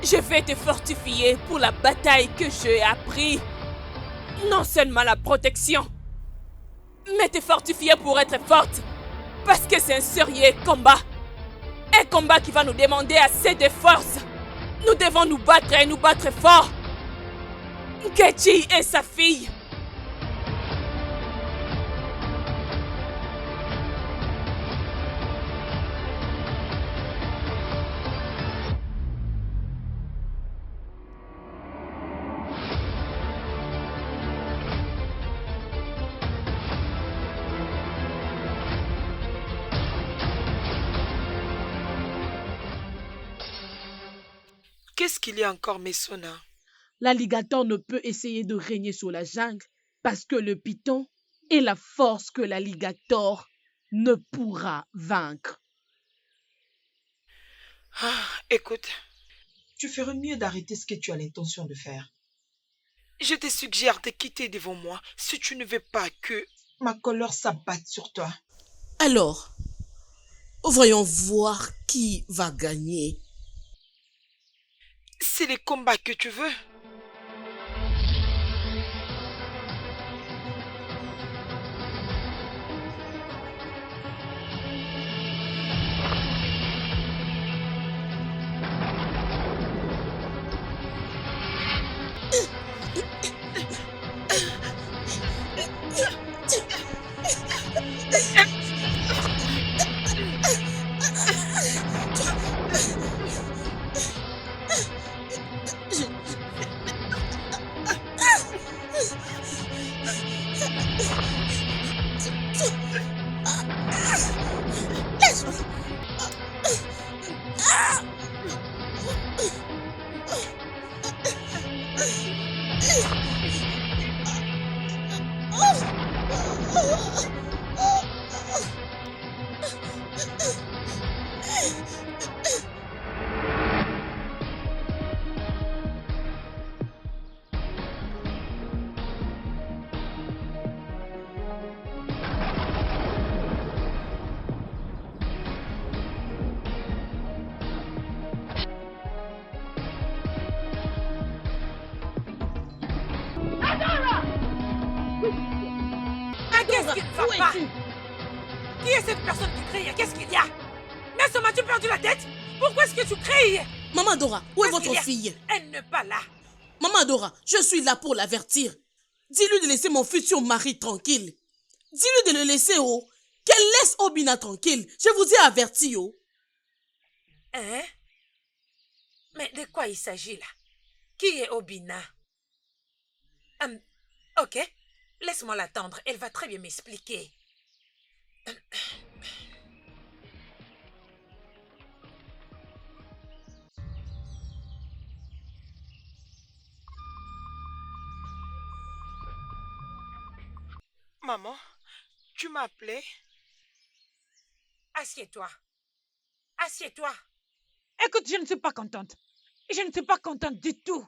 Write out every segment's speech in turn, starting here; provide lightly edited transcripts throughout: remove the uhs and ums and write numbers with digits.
Je vais te fortifier pour la bataille que j'ai appris. Non seulement la protection, mais te fortifier pour être forte. Parce que c'est un sérieux combat. Un combat qui va nous demander assez de force. Nous devons nous battre et nous battre fort. Nkechi et sa fille. Qu'est-ce qu'il y a encore, Mesona? L'alligator ne peut essayer de régner sur la jungle parce que le python est la force que l'alligator ne pourra vaincre. Écoute, Tu ferais mieux d'arrêter ce que tu as l'intention de faire. je te suggère de quitter devant moi si tu ne veux pas que... Ma colère s'abatte sur toi. Alors, voyons voir qui va gagner. C'est les combats que tu veux. Mais qu'est-ce qui ne va pas? Qui est cette personne qui crie? Qu'est-ce qu'il y a? Mais m'as-tu perdu la tête? Pourquoi est-ce que tu cries? Maman Dora, où est Qu'est-ce qu'il y votre a? fille? Elle n'est pas là. Maman Dora, je suis là pour l'avertir. Dis-lui de laisser mon futur mari tranquille. Dis-lui de le laisser, oh. Qu'elle laisse Obina tranquille. Je vous ai averti, oh. Hein? Mais de quoi il s'agit là? Qui est Obina? Ok, laisse-moi l'attendre. Elle va très bien m'expliquer. Maman, tu m'as appelé? Assieds-toi. Assieds-toi. Écoute, je ne suis pas contente. Je ne suis pas contente du tout.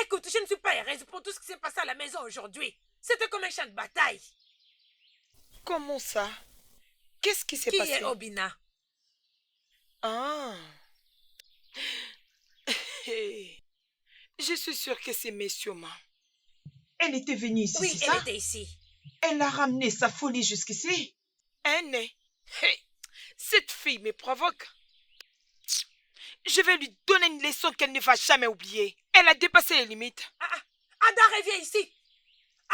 Écoute, je ne suis pas heureuse pour tout ce qui s'est passé à la maison aujourd'hui. C'était comme un champ de bataille. Comment ça? Qu'est-ce qui s'est Qui passé? est Obina? Ah. Je suis sûre que c'est Messioma. Elle était venue ici, Oui, c'est elle ça? était ici. Elle a ramené sa folie jusqu'ici. Un nez. Cette fille me provoque. Je vais lui donner une leçon qu'elle ne va jamais oublier. Elle a dépassé les limites. Ada, reviens ici.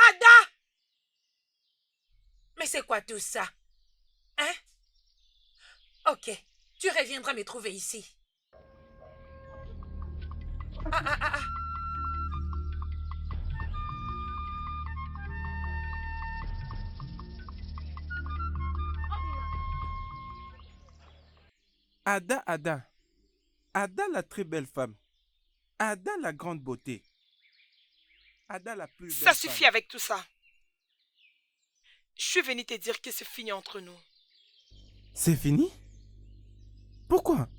Ada! Mais c'est quoi tout ça? Hein? Ok, tu reviendras me trouver ici. Ah. Ada. Ada la très belle femme. Ada la grande beauté. Ada la plus belle Ça suffit femme. avec tout ça. Je suis venue te dire que c'est fini entre nous. C'est fini? Pourquoi?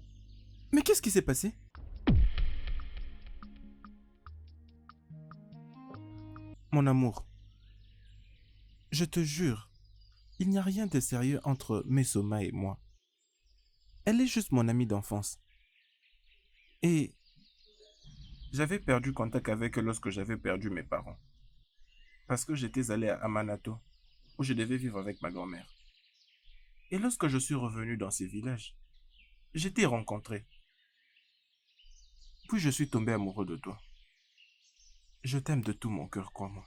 Mais qu'est-ce qui s'est passé? Mon amour, je te jure, il n'y a rien de sérieux entre Mesoma et moi. Elle est juste mon amie d'enfance. Et J'avais perdu contact avec eux lorsque j'avais perdu mes parents. Parce que j'étais allé à Amanato, où je devais vivre avec ma grand-mère. Et lorsque je suis revenu dans ces villages, je t'ai rencontré. Puis je suis tombé amoureux de toi. Je t'aime de tout mon cœur, crois-moi.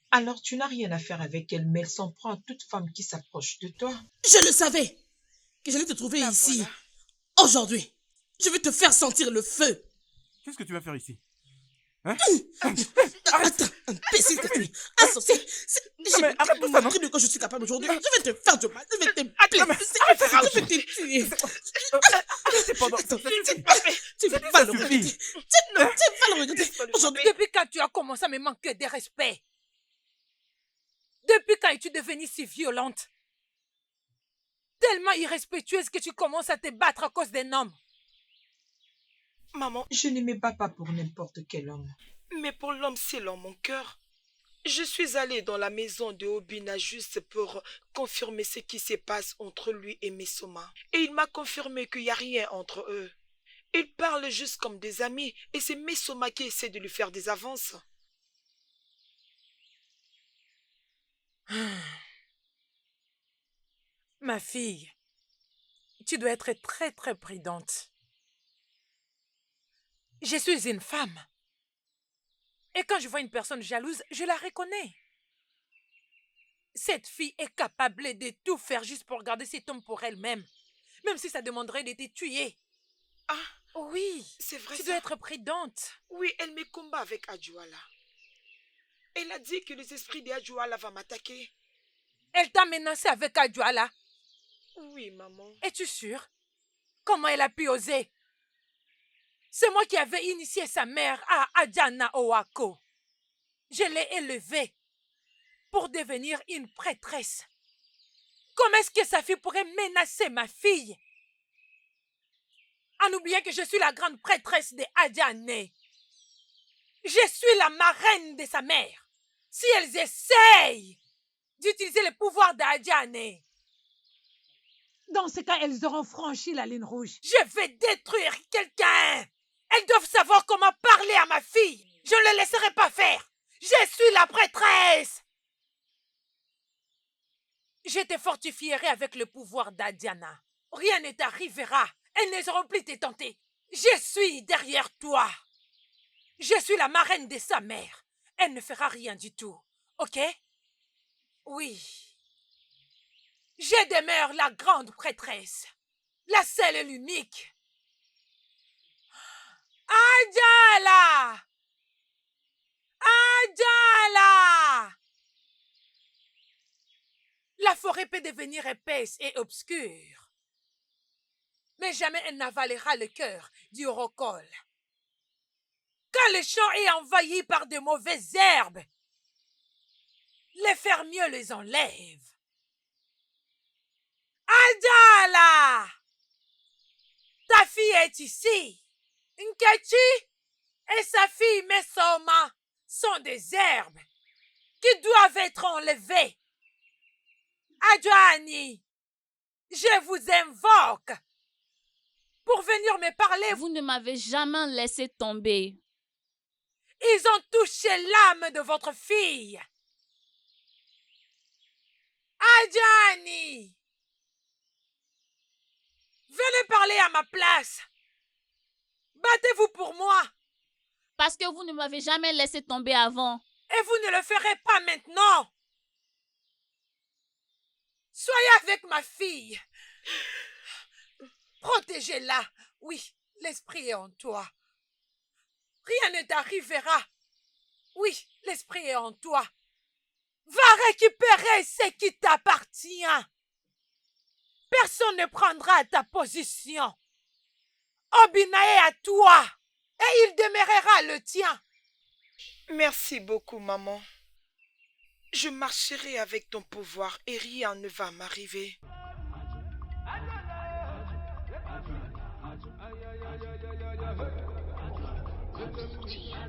Alors tu n'as rien à faire avec elle, mais elle s'en prend à toute femme qui s'approche de toi. Je le savais que j'allais te trouver La ici. voilà. Aujourd'hui, je vais te faire sentir le feu. Qu'est-ce que tu vas faire ici? Hein? Attends, imbécile que tu es. Insensé. J'ai mais arrête tout ça, non? pris de quoi je suis capable aujourd'hui. Je vais te faire du mal. Je vais te mais blesser. arrête ça, Je vais te tuer. C'est pendant... Attends, C'est pas fait. tu vas ça le suffit. regretter. Tu vas le regretter. Aujourd'hui, Depuis quand tu as commencé à me manquer de respect? Depuis quand es-tu devenue si violente? Tellement irrespectueuse que tu commences à te battre à cause d'un homme. Maman, Je ne me bats pas pour n'importe quel homme. mais pour l'homme, c'est dans mon cœur. Je suis allée dans la maison de Obina juste pour confirmer ce qui se passe entre lui et Mesoma. Et il m'a confirmé qu'il n'y a rien entre eux. Ils parlent juste comme des amis et c'est Mesoma qui essaie de lui faire des avances. Ma fille, tu dois être très très prudente. Je suis une femme. Et quand je vois une personne jalouse, je la reconnais. Cette fille est capable de tout faire juste pour garder cet homme pour elle-même. Même si ça demanderait de te tuer. Ah, Oui, c'est vrai tu ça. dois être prudente. Oui, elle me combat avec Adjouala. Elle a dit que les esprits d'Adjouala vont m'attaquer. Elle t'a menacé avec Adjouala. Oui, maman. Es-tu sûre? Comment elle a pu oser? C'est moi qui avais initié sa mère à Adjana Owako. Je l'ai élevée pour devenir une prêtresse. Comment est-ce que sa fille pourrait menacer ma fille? En oubliant que je suis la grande prêtresse de Adjane. Je suis la marraine de sa mère. Si elles essayent d'utiliser le pouvoir d'Adjane, Dans ce cas, elles auront franchi la ligne rouge. je vais détruire quelqu'un. Elles doivent savoir comment parler à ma fille. Je ne le laisserai pas faire. Je suis la prêtresse. Je te fortifierai avec le pouvoir d'Adiana. Rien ne t'arrivera. Elles ne seront plus te tenter. Je suis derrière toi. Je suis la marraine de sa mère. Elle ne fera rien du tout. Ok? Oui. Je demeure la grande prêtresse. La seule et l'unique. Adjala! Adjala! La forêt peut devenir épaisse et obscure, mais jamais elle n'avalera le cœur du rocol. Quand le champ est envahi par de mauvaises herbes, les fermiers les enlèvent. Adjala! Ta fille est ici. Nkechi et sa fille Mesoma sont des herbes qui doivent être enlevées. Adjoani, je vous invoque pour venir me parler. Vous ne m'avez jamais laissé tomber. Ils ont touché l'âme de votre fille. Adjoani, venez parler à ma place. Battez-vous pour moi. Parce que vous ne m'avez jamais laissé tomber avant. Et vous ne le ferez pas maintenant. Soyez avec ma fille. Protégez-la. Oui, l'esprit est en toi. Rien ne t'arrivera. Oui, l'esprit est en toi. Va récupérer ce qui t'appartient. Personne ne prendra ta position. Obina est à toi et il demeurera le tien. Merci beaucoup, maman. Je marcherai avec ton pouvoir et rien ne va m'arriver.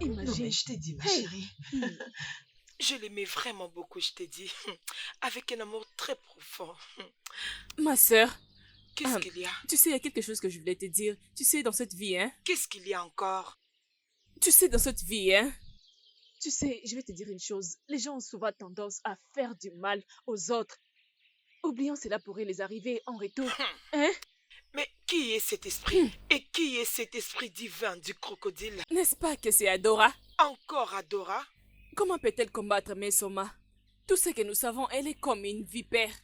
Non, mais je t'ai dit, ma chérie. Je l'aimais vraiment beaucoup, je t'ai dit. Avec un amour très profond. Ma sœur, Qu'est-ce qu'il y a? tu sais, il y a quelque chose que je voulais te dire. Tu sais, dans cette vie, hein? Qu'est-ce qu'il y a encore? Tu sais, dans cette vie, hein, Tu sais, je vais te dire une chose. Les gens ont souvent tendance à faire du mal aux autres. Oublions cela pourrait les arriver en retour. Hein? Mais qui est cet esprit? Et qui est cet esprit divin du crocodile? n'est-ce pas que c'est Adora? Encore Adora? Comment peut-elle combattre Mesoma? Tout ce que nous savons, elle est comme une vipère.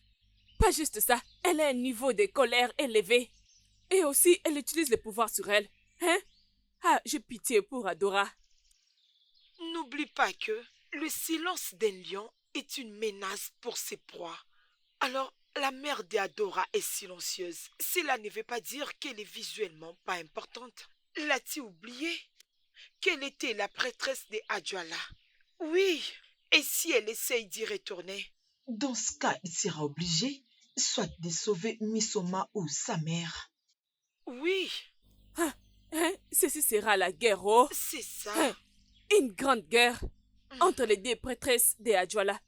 Pas juste ça, elle a un niveau de colère élevé. Et aussi, elle utilise le pouvoir sur elle. Hein? Ah, j'ai pitié pour Adora. N'oublie pas que le silence d'un lion est une menace pour ses proies. Alors, la mère d'Adora est silencieuse. Cela ne veut pas dire qu'elle est visuellement pas importante. L'as-tu oublié? Qu'elle était la prêtresse de Adjala. Oui, et si elle essaye d'y retourner? Dans ce cas, il sera obligé soit de sauver Misoma ou sa mère. Oui, Ah, hein? Ceci sera la guerre, oh. c'est ça. Hein? Une grande guerre entre les deux prêtresses de Adjala.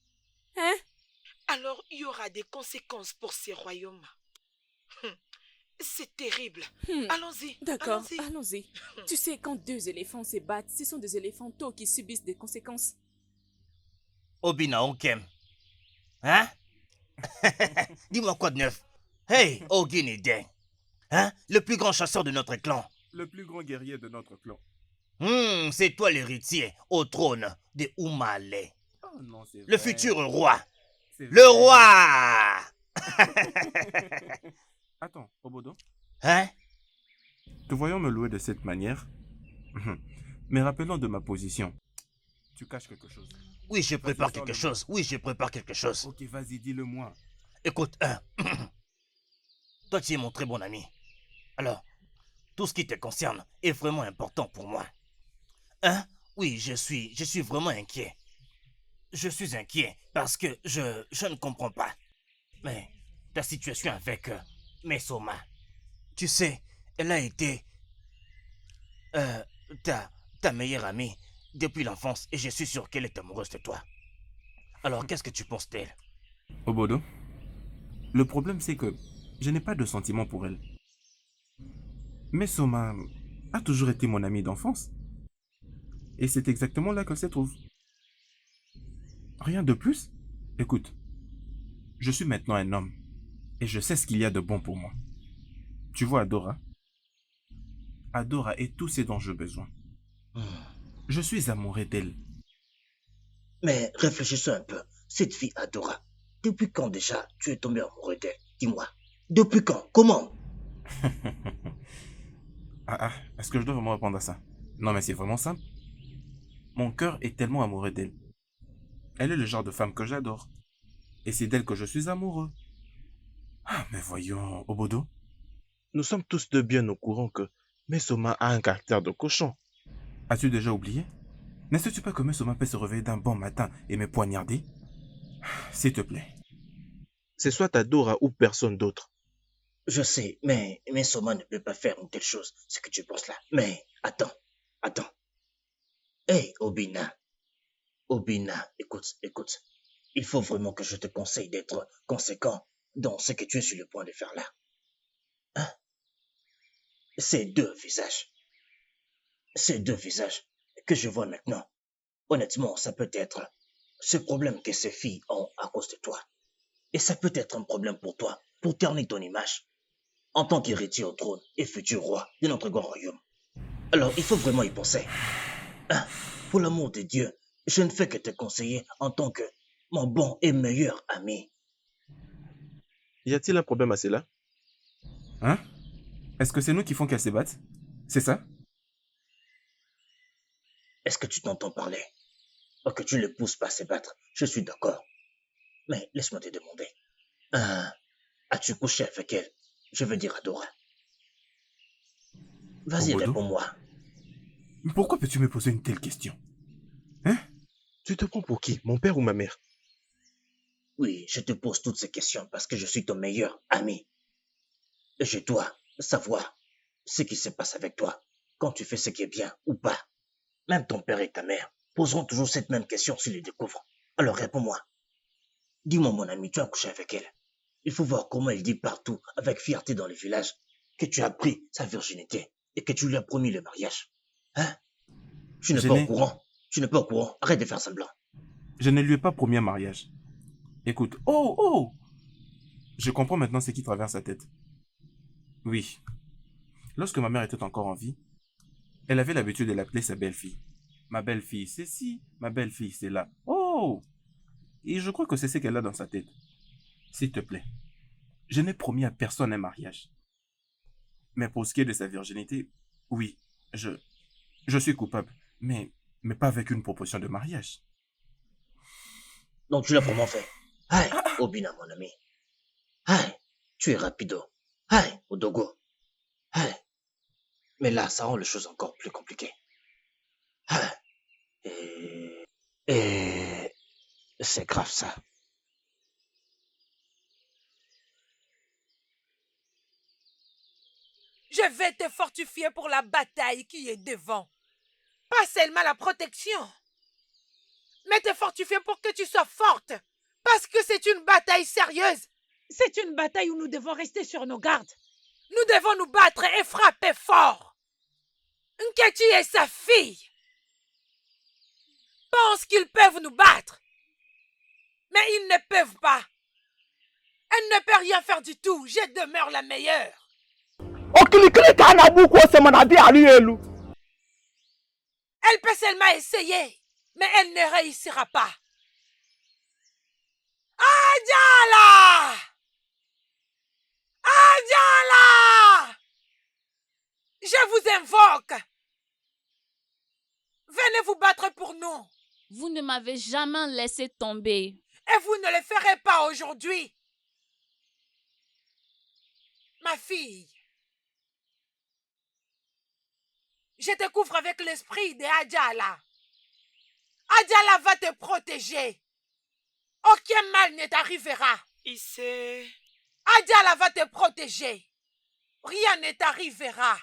Hein? Alors, il y aura des conséquences pour ces royaumes. C'est terrible. Allons-y. D'accord, allons-y. allons-y. Tu sais, quand deux éléphants se battent, ce sont des éléphantos qui subissent des conséquences. Obina Onkem. Hein? Dis-moi quoi de neuf? Hey, Ogini Deng. Hein? Le plus grand chasseur de notre clan. Le plus grand guerrier de notre clan. C'est toi l'héritier au trône de Umale. Oh non, c'est Le vrai. futur roi. C'est Le vrai. roi! Attends, Obodo, Hein? te voyons me louer de cette manière. Mais rappelons de ma position. Tu caches quelque chose. Oui, je prépare Vas-y, quelque sors-le-moi. chose. Oui, je prépare quelque chose. Ok, vas-y, dis-le-moi. Écoute, toi tu es mon très bon ami. Alors, tout ce qui te concerne est vraiment important pour moi. Hein? Oui, je suis vraiment inquiet. Je suis inquiet parce que je ne comprends pas. Mais ta situation avec Mesoma, tu sais, elle a été ta meilleure amie depuis l'enfance et je suis sûr qu'elle est amoureuse de toi. Alors, qu'est-ce que tu penses d'elle? Obodo, le problème c'est que je n'ai pas de sentiment pour elle. Mais Soma a toujours été mon amie d'enfance. Et c'est exactement là qu'elle se trouve. Rien de plus. Écoute, je suis maintenant un homme. Et je sais ce qu'il y a de bon pour moi. Tu vois Adora? Adora est tout ce dont j'ai besoin. Je suis amoureux d'elle. Mais réfléchissons un peu. Cette fille Adora, depuis quand déjà tu es tombé amoureux d'elle? Dis-moi. Depuis quand? Comment? Est-ce que je dois vraiment répondre à ça? Non, mais c'est vraiment simple. Mon cœur est tellement amoureux d'elle. Elle est le genre de femme que j'adore. Et c'est d'elle que je suis amoureux. Ah, mais voyons, Obodo. Nous sommes tous deux bien au courant que Mesoma a un caractère de cochon. As-tu déjà oublié? Ne sais-tu pas que Mesoma peut se réveiller d'un bon matin et me poignarder? S'il te plaît. C'est soit Adora ou personne d'autre. Je sais, mais Mesoma ne peut pas faire une telle chose, ce que tu penses là. Mais attends. Hey, Obina. Obina, écoute. Il faut vraiment que je te conseille d'être conséquent dans ce que tu es sur le point de faire là. Hein? Ces deux visages que je vois maintenant, honnêtement, ça peut être ce problème que ces filles ont à cause de toi. Et ça peut être un problème pour toi, pour ternir ton image, en tant qu'héritier au trône et futur roi de notre grand royaume. Alors, il faut vraiment y penser. Hein? Pour l'amour de Dieu, je ne fais que te conseiller en tant que mon bon et meilleur ami. Y a-t-il un problème à cela? Hein? Est-ce que c'est nous qui font qu'elle se batte? C'est ça? Est-ce que tu t'entends parler? Ou que tu ne le pousses pas à se battre? Je suis d'accord. Mais laisse-moi te demander. As-tu couché avec elle? Je veux dire Adora. Vas-y, Obodo? réponds-moi. Pourquoi peux-tu me poser une telle question? Hein? Tu te prends pour qui? Mon père ou ma mère? Oui, je te pose toutes ces questions parce que je suis ton meilleur ami. Et je dois savoir ce qui se passe avec toi quand tu fais ce qui est bien ou pas. Même ton père et ta mère poseront toujours cette même question s'ils les découvrent. Alors réponds-moi. Dis-moi, mon ami, tu as couché avec elle. Il faut voir comment elle dit partout, avec fierté dans le village, que tu as pris sa virginité et que tu lui as promis le mariage. Hein? Tu n'es Je pas au n'ai courant. Tu n'es pas au courant. Arrête de faire semblant. je ne lui ai pas promis un mariage. Écoute, oh, oh! Je comprends maintenant ce qui traverse sa tête. Oui, lorsque ma mère était encore en vie, elle avait l'habitude de l'appeler sa belle-fille. Ma belle-fille, c'est ci, ma belle-fille, c'est là. Oh! Et je crois que c'est ce qu'elle a dans sa tête. S'il te plaît, je n'ai promis à personne un mariage. Mais pour ce qui est de sa virginité, oui, je suis coupable. Mais pas avec une proposition de mariage. Donc tu l'as vraiment fait. Aïe, Obina, mon ami. Aïe, tu es rapido. Aïe, Odogo. Aïe. Mais là, ça rend les choses encore plus compliquées. Aïe. Et c'est grave ça. Je vais te fortifier pour la bataille qui est devant. Pas seulement la protection, mais te fortifier pour que tu sois forte. Parce que c'est une bataille sérieuse. C'est une bataille où nous devons rester sur nos gardes. Nous devons nous battre et frapper fort. Nkechi et sa fille pensent qu'ils peuvent nous battre. Mais ils ne peuvent pas. Elle ne peut rien faire du tout. Je demeure la meilleure. Elle peut seulement essayer, mais elle ne réussira pas. Adjala! Adjala! Je vous invoque. Venez vous battre pour nous. Vous ne m'avez jamais laissé tomber. Et vous ne le ferez pas aujourd'hui. Ma fille, je te couvre avec l'esprit de Adjala. Adjala va te protéger. Aucun mal ne t'arrivera. Issé. Adjala va te protéger. Rien ne t'arrivera.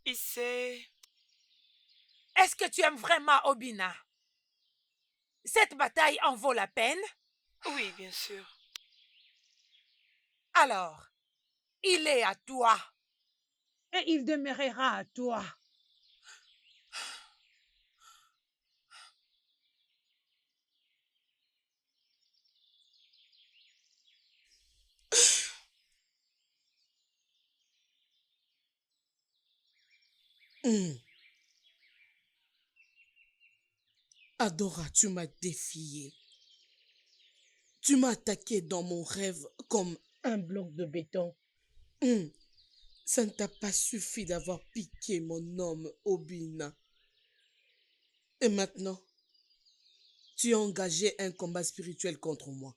Issé. Est-ce que tu aimes vraiment Obina? Cette bataille en vaut la peine? Oui, bien sûr. Alors, il est à toi. Et il demeurera à toi. Adora, tu m'as défié. Tu m'as attaqué dans mon rêve comme Un bloc de béton. Ça ne t'a pas suffi d'avoir piqué mon homme, Obina. Et maintenant, tu as engagé un combat spirituel contre moi.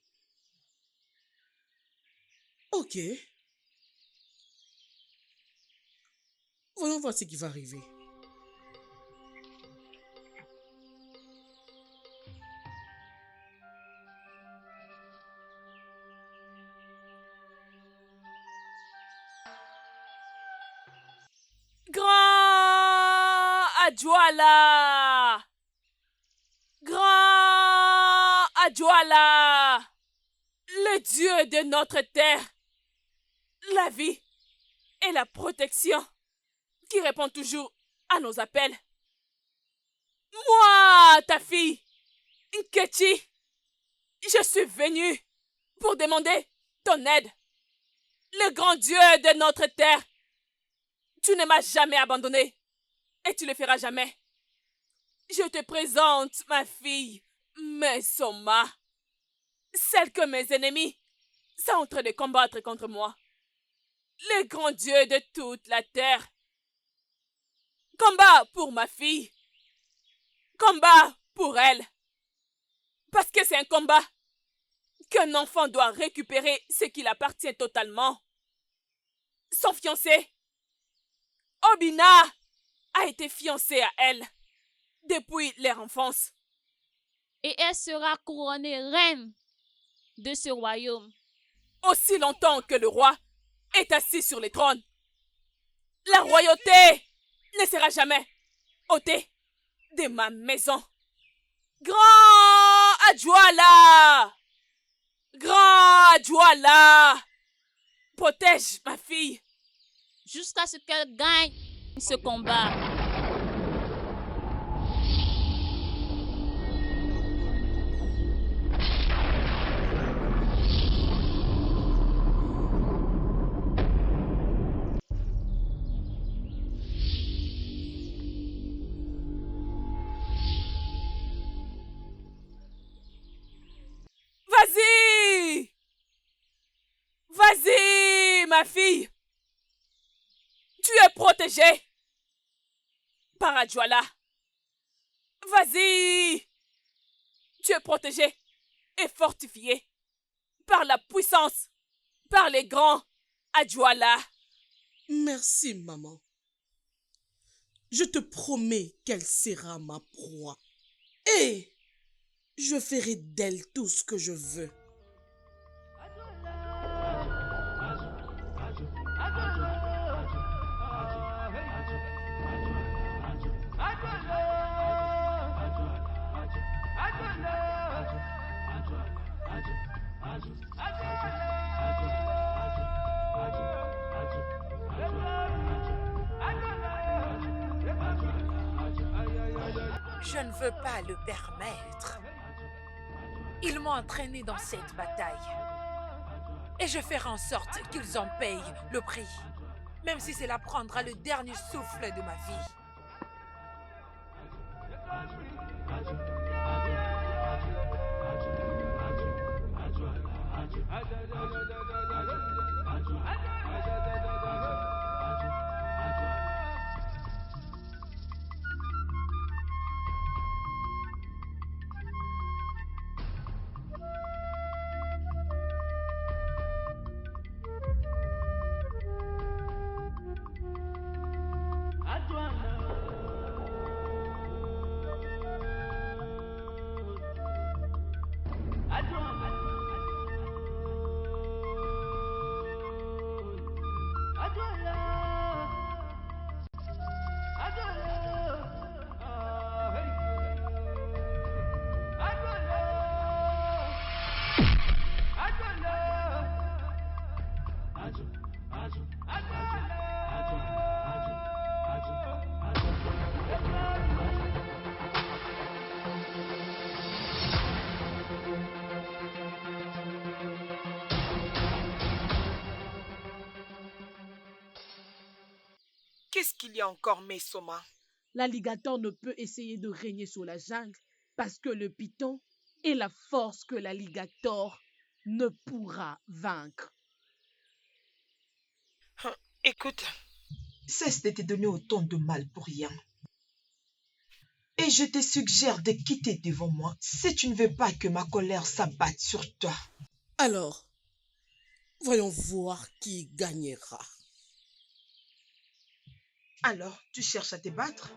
Ok. Voyons voir ce qui va arriver. Grand Adjala! Grand Adjala! Le Dieu de notre terre, la vie et la protection qui répond toujours à nos appels. Moi, ta fille, Nkechi, je suis venue pour demander ton aide. Le grand Dieu de notre terre, tu ne m'as jamais abandonné et tu le feras jamais. Je te présente ma fille, Mesoma, celle que mes ennemis sont en train de combattre contre moi. Le grand Dieu de toute la terre. Combat pour ma fille. Combat pour elle. Parce que c'est un combat qu'un enfant doit récupérer ce qui lui appartient totalement. Son fiancé, Obina, a été fiancé à elle depuis leur enfance. Et elle sera couronnée reine de ce royaume. Aussi longtemps que le roi est assis sur le trône, la royauté ne sera jamais ôtée de ma maison. Grand Adjala! Grand Adjala! Protège ma fille. Jusqu'à ce qu'elle gagne ce combat. Ma fille, tu es protégée par Adjoala. Vas-y. Tu es protégée et fortifiée par la puissance, par les grands Adjoala. Merci, maman. Je te promets qu'elle sera ma proie. Et je ferai d'elle tout ce que je veux. Je ne veux pas le permettre. Ils m'ont entraîné dans cette bataille. Et je ferai en sorte qu'ils en payent le prix. Même si cela prendra le dernier souffle de ma vie. Qu'est-ce qu'il y a encore, Mesoma? L'alligator ne peut essayer de régner sur la jungle parce que le python est la force que l'alligator ne pourra vaincre. Écoute, Cesse de te donner autant de mal pour rien. Et je te suggère de quitter devant moi si tu ne veux pas que ma colère s'abatte sur toi. Alors, voyons voir qui gagnera. Alors, tu cherches à te battre?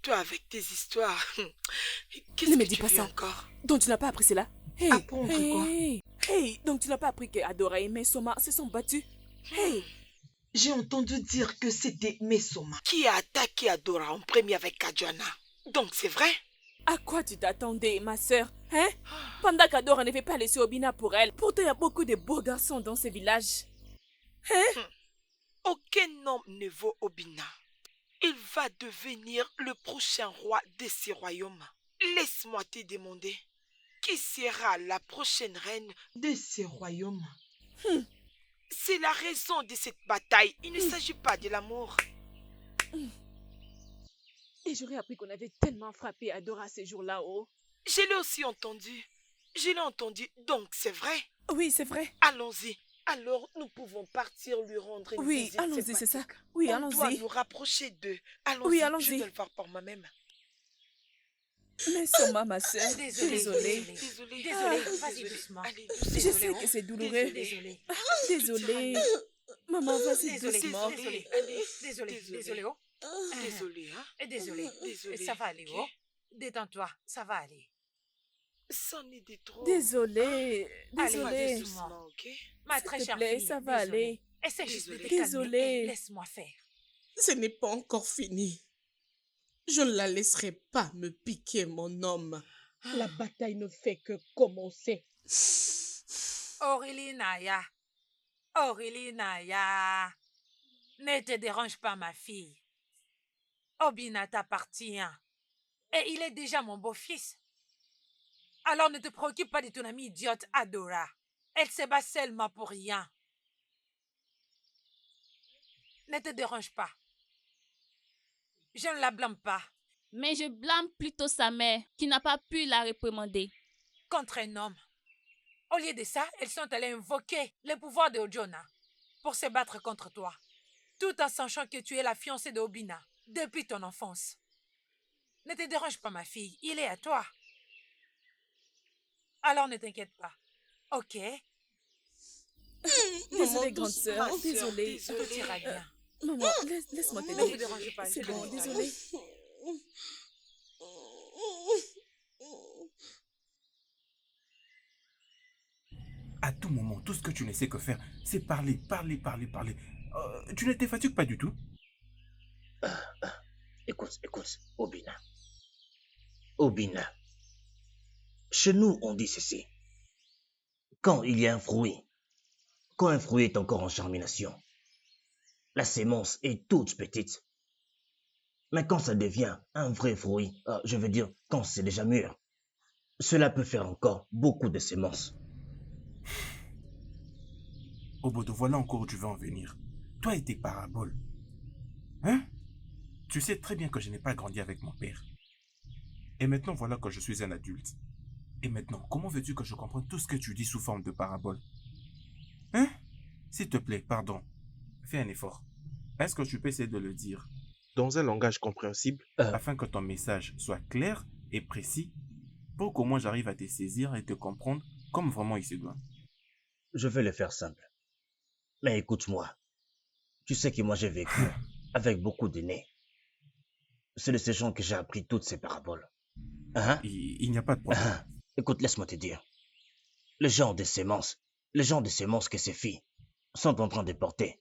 Toi, avec tes histoires, Ne qu'est-ce me que dis tu pas veux ça. encore? Donc tu n'as pas appris cela? Hey, Apprendre quoi? Hey, donc tu n'as pas appris que Adora et Mesoma se sont battus? Hey, J'ai entendu dire que c'était Mesoma. Qui a attaqué Adora en premier avec Adjoana? Donc c'est vrai? à quoi tu t'attendais, ma sœur? Hein? Pendant qu'Adora ne veut pas laisser Obina pour elle. Pourtant, il y a beaucoup de beaux garçons dans ce village. Hein? Aucun homme ne vaut Obina. Il va devenir le prochain roi de ce royaume. Laisse-moi te demander, qui sera la prochaine reine De ce royaume. C'est la raison de cette bataille. Il ne s'agit pas de l'amour. Et j'aurais appris qu'on avait tellement frappé Adora ces jours-là, oh. Je l'ai aussi entendu. Je l'ai entendu, donc c'est vrai. Oui, c'est vrai. Allons-y. Alors, nous pouvons partir lui rendre une Oui, visite allons-y, c'est ça. sympathique. Oui, On doit allons-y. nous rapprocher d'eux. Allons-y, Oui, je allons-y. vais le faire par moi-même. Mais Soma, ma soeur, Désolée. Désolée. Vas-y doucement. Allez, Je doucement. sais que c'est douloureux. Désolée. Désolée. Maman, vas-y Désolée. doucement. Désolée, oh. Désolée, hein. Désolée. Désolée. Ça va aller, Ok. oh. Détends-toi, ça va aller. C'en est de trop. Désolée. Allez, Désolée. Doucement, ok? Ma S'il très te chère plaît, fille, ça va désolée. aller. Essaie juste de te Désolée. calmer Désolée. et laisse-moi faire. Ce n'est pas encore fini. Je ne la laisserai pas me piquer mon homme. La bataille ne fait que commencer. Aurélie Naya, ne te dérange pas ma fille. Obina t'appartient et il est déjà mon beau-fils. Alors ne te préoccupe pas de ton amie idiote Adora. Elle se bat seulement pour rien. Ne te dérange pas. Je ne la blâme pas. Mais je blâme plutôt sa mère qui n'a pas pu la réprimander. Contre un homme. Au lieu de ça, elles sont allées invoquer le pouvoir de Ojona pour se battre contre toi, tout en sachant que tu es la fiancée de Obina depuis ton enfance. Ne te dérange pas, ma fille, il est à toi. Alors ne t'inquiète pas, ok? Désolée, grande sœur. Ma sœur, Désolée. Tout ira bien. Maman, laisse-moi Ne te t'aider. dérange pas. C'est je bon, te désolée. À tout moment, tout ce que tu ne sais que faire, c'est parler. Tu ne te fatigues pas du tout? Écoute, Obina. Chez nous, on dit ceci. Quand il y a un fruit, quand un fruit est encore en germination, la sémence est toute petite. Mais quand ça devient un vrai fruit, je veux dire, quand c'est déjà mûr, cela peut faire encore beaucoup de sémences. Obodo, voilà encore où tu veux en venir. Toi et tes paraboles. Hein? Tu sais très bien que je n'ai pas grandi avec mon père. Et maintenant, voilà que je suis un adulte. Et maintenant, comment veux-tu que je comprenne tout ce que tu dis sous forme de paraboles? Hein? S'il te plaît, pardon. Fais un effort. Est-ce que tu peux essayer de le dire Dans un langage compréhensible, afin que ton message soit clair et précis pour qu'au moins j'arrive à te saisir et te comprendre comme vraiment il se doit? Je vais le faire simple. Mais écoute-moi. Tu sais que moi j'ai vécu avec beaucoup d'aînés. C'est de ces gens que j'ai appris toutes ces paraboles. Hein? Il n'y a pas de problème. Écoute, laisse-moi te dire. Le genre de sémences que ces filles sont en train de porter.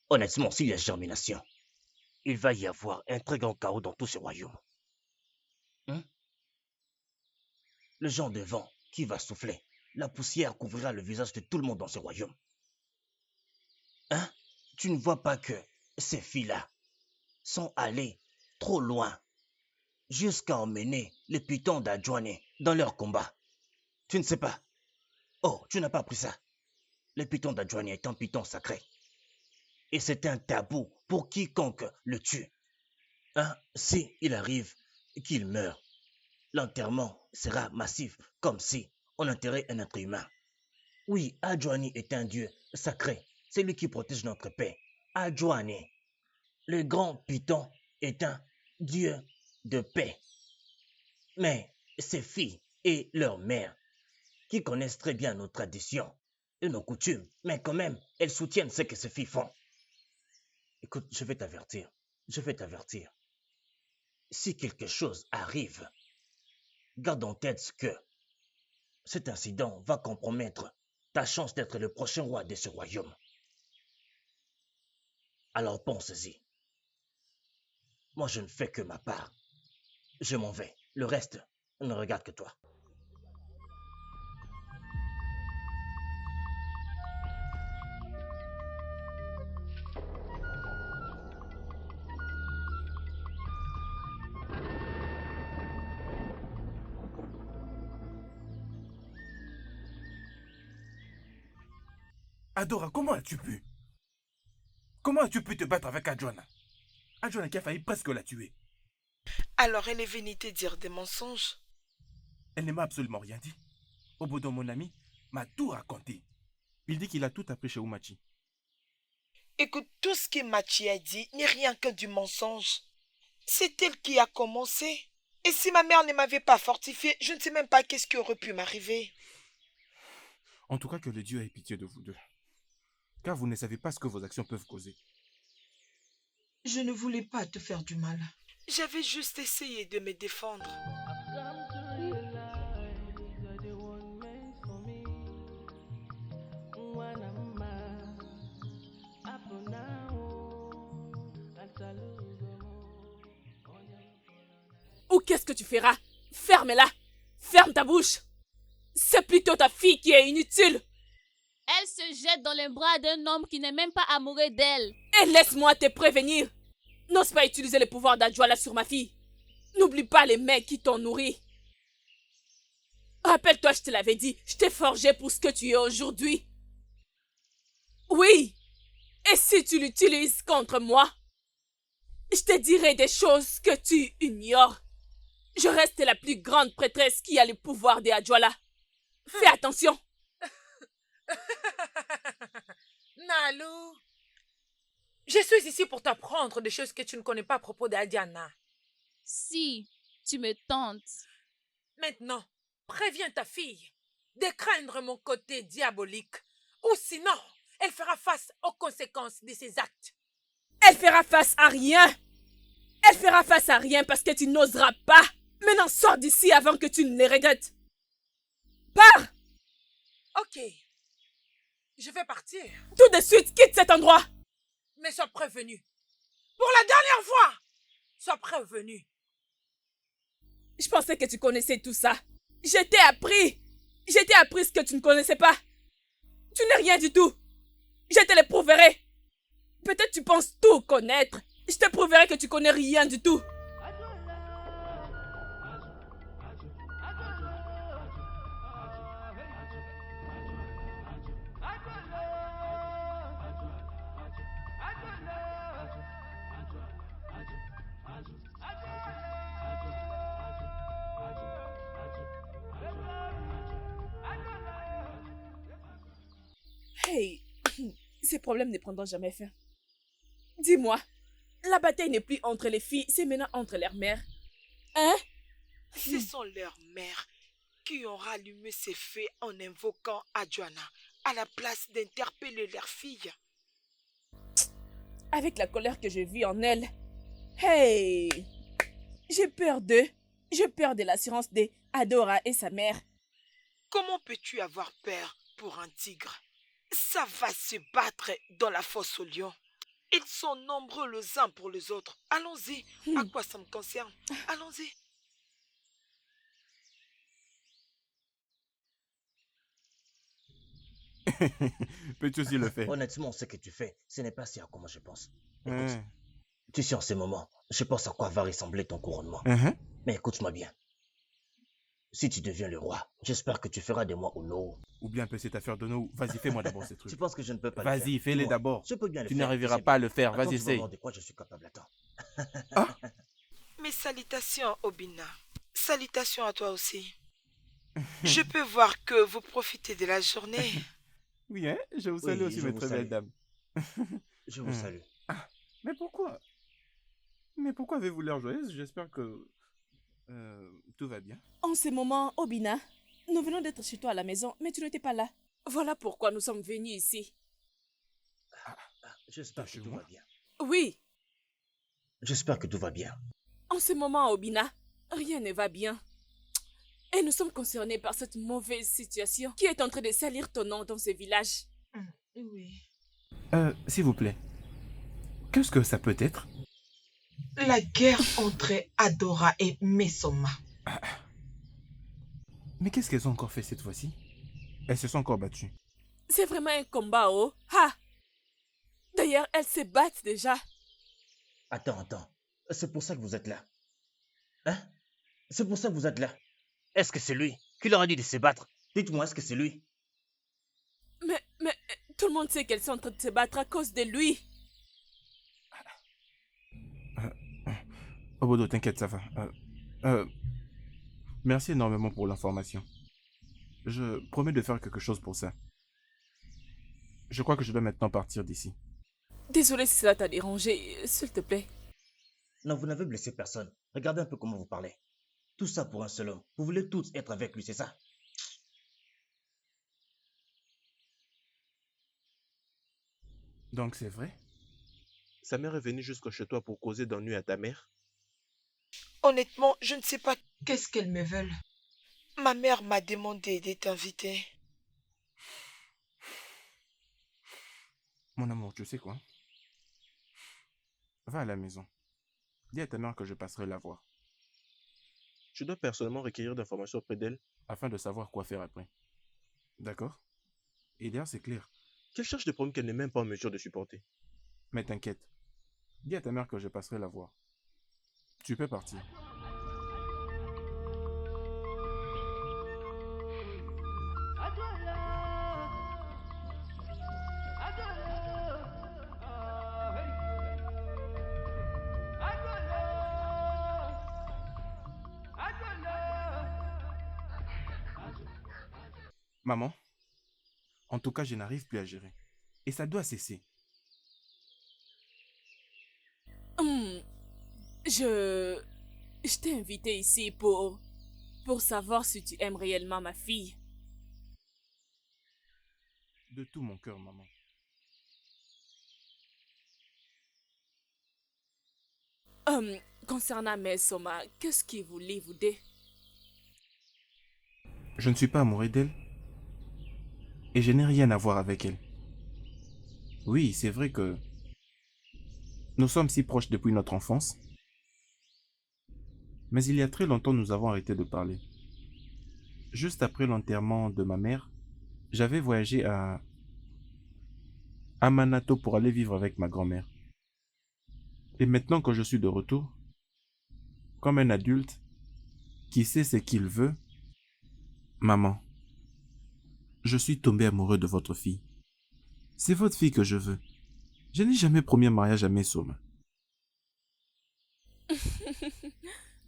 Honnêtement, s'il y a germination, il va y avoir un très grand chaos dans tout ce royaume. Hein? Le genre de vent qui va souffler, la poussière couvrira le visage de tout le monde dans ce royaume. Hein? Tu ne vois pas que ces filles-là sont allées trop loin jusqu'à emmener les pitons d'Adjoane dans leur combat. Tu ne sais pas. Oh, tu n'as pas appris ça. Le python d'Adjoane est un python sacré. Et c'est un tabou pour quiconque le tue. Hein? Si il arrive qu'il meure, l'enterrement sera massif, comme si on enterrait un être humain. Oui, Adjoane est un dieu sacré. C'est lui qui protège notre paix. Adjoane, le grand python, est un dieu de paix. Mais ces filles et leurs mères, qui connaissent très bien nos traditions et nos coutumes, mais quand même, elles soutiennent ce que ces filles font. Écoute, je vais t'avertir. Si quelque chose arrive, garde en tête que cet incident va compromettre ta chance d'être le prochain roi de ce royaume. Alors pense-y. Moi, je ne fais que ma part. Je m'en vais. Le reste ne regarde que toi. Adora, comment as-tu pu? Comment as-tu pu te battre avec Adjoana? Adjoana qui a failli presque la tuer. Alors elle est venue te dire des mensonges? Elle ne m'a absolument rien dit. Obodo, mon ami, m'a tout raconté. Il dit qu'il a tout appris chez Umachi. Écoute, tout ce que Machi a dit n'est rien que du mensonge. C'est elle qui a commencé. Et si ma mère ne m'avait pas fortifiée, je ne sais même pas qu'est-ce qui aurait pu m'arriver. En tout cas, que le Dieu ait pitié de vous deux. Car vous ne savez pas ce que vos actions peuvent causer. Je ne voulais pas te faire du mal. J'avais juste essayé de me défendre. Ou qu'est-ce que tu feras? Ferme-la! Ferme ta bouche! C'est plutôt ta fille qui est inutile! Elle se jette dans les bras d'un homme qui n'est même pas amoureux d'elle. Et laisse-moi te prévenir! N'ose pas utiliser le pouvoir d'Adjoala sur ma fille. N'oublie pas les mecs qui t'ont nourri. Rappelle-toi, je te l'avais dit, je t'ai forgé pour ce que tu es aujourd'hui. Oui! Et si tu l'utilises contre moi, je te dirai des choses que tu ignores. Je reste la plus grande prêtresse qui a le pouvoir des Adjoala. Fais attention. Nalu, je suis ici pour t'apprendre des choses que tu ne connais pas à propos d'Adiana. Si tu me tentes. Maintenant, préviens ta fille de craindre mon côté diabolique, ou sinon, elle fera face aux conséquences de ses actes. Elle fera face à rien. Elle fera face à rien parce que tu n'oseras pas. Maintenant, sors d'ici avant que tu ne les regrettes. Pars! Ok. Je vais partir. Tout de suite, quitte cet endroit. Mais sois prévenu. Pour la dernière fois, sois prévenu. Je pensais que tu connaissais tout ça. Je t'ai appris. Je t'ai appris ce que tu ne connaissais pas. Tu n'es rien du tout. Je te le prouverai. Peut-être tu penses tout connaître. Je te prouverai que tu connais rien du tout. Hey, ces problèmes ne prendront jamais fin. Dis-moi, la bataille n'est plus entre les filles, c'est maintenant entre leurs mères. Hein? Ce sont leurs mères qui ont rallumé ces feux en invoquant Adjoana à la place d'interpeller leurs filles. Avec la colère que je vis en elles, hey, j'ai peur d'eux. J'ai peur de l'assurance d'Adora et sa mère. Comment peux-tu avoir peur pour un tigre? Ça va se battre dans la fosse aux lions. Ils sont nombreux les uns pour les autres. Allons-y. À quoi ça me concerne? Allons-y. Peux-tu aussi le faire? Honnêtement, ce que tu fais, ce n'est pas si à comment je pense. Écoute, tu sais, en ce moment, je pense à quoi va ressembler ton couronnement. Mais écoute-moi bien. Si tu deviens le roi, j'espère que tu feras de moi Ono. Ou bien peut cette affaire de nous. Vas-y, fais-moi d'abord ces trucs. Tu penses que je ne peux pas le faire? Vas-y, fais-les d'abord. Je peux bien le Tu faire. n'arriveras pas à le faire. Attends, Vas-y, tu vas essaye. voir de quoi je suis capable. Attends. Mes salutations, Obina. Salutations à toi aussi. Je peux voir que vous profitez de la journée. Oui, hein? Je vous salue aussi, je mes vous très salue. belles dames. Je vous salue. Mais pourquoi? Mais pourquoi avez-vous l'air joyeuse? J'espère que tout va bien. En ce moment, Obina, nous venons d'être chez toi à la maison, mais tu n'étais pas là. Voilà pourquoi nous sommes venus ici. J'espère que tout va bien. Oui, J'espère que tout va bien. en ce moment, Obina, rien ne va bien. Et nous sommes concernés par cette mauvaise situation qui est en train de salir ton nom dans ce village. Oui. S'il vous plaît. Qu'est-ce que ça peut être? La guerre entre Adora et Mesoma. Mais qu'est-ce qu'elles ont encore fait cette fois-ci? Elles se sont encore battues. C'est vraiment un combat, oh. Ha! D'ailleurs, elles se battent déjà. Attends. C'est pour ça que vous êtes là. Hein? C'est pour ça que vous êtes là. Est-ce que c'est lui qui leur a dit de se battre? Dites-moi, est-ce que c'est lui? Mais tout le monde sait qu'elles sont en train de se battre à cause de lui. Obodo, t'inquiète, ça va. Merci énormément pour l'information. Je promets de faire quelque chose pour ça. Je crois que je dois maintenant partir d'ici. Désolée si cela t'a dérangé, s'il te plaît. Non, vous n'avez blessé personne. Regardez un peu comment vous parlez. Tout ça pour un seul homme. Vous voulez tous être avec lui, c'est ça? Donc c'est vrai? Sa mère est venue jusque chez toi pour causer d'ennui à ta mère? Honnêtement, je ne sais pas. Qu'est-ce qu'elles me veulent? Ma mère m'a demandé de t'inviter. Mon amour, tu sais quoi? Va à la maison. Dis à ta mère que je passerai la voir, Tu dois personnellement requérir d'informations auprès d'elle. afin de savoir quoi faire après. D'accord? Et d'ailleurs, c'est clair. Qu'elle cherche des problèmes qu'elle n'est même pas en mesure de supporter. Mais t'inquiète. Dis à ta mère que je passerai la voir. Tu peux partir. Maman, en tout cas, je n'arrive plus à gérer. Et ça doit cesser. Hum, je... Je t'ai invité ici pour savoir si tu aimes réellement ma fille. De tout mon cœur, maman. Concernant Mère Soma, qu'est-ce qui vous lie, vous deux? Je ne suis pas amoureux d'elle. Et je n'ai rien à voir avec elle. Oui, c'est vrai que nous sommes si proches depuis notre enfance. Mais il y a très longtemps, nous avons arrêté de parler. Juste après l'enterrement de ma mère, j'avais voyagé à Amanato pour aller vivre avec ma grand-mère. Et maintenant que je suis de retour, comme un adulte qui sait ce qu'il veut, maman, je suis tombé amoureux de votre fille. C'est votre fille que je veux. Je n'ai jamais promis un mariage à Mesoma.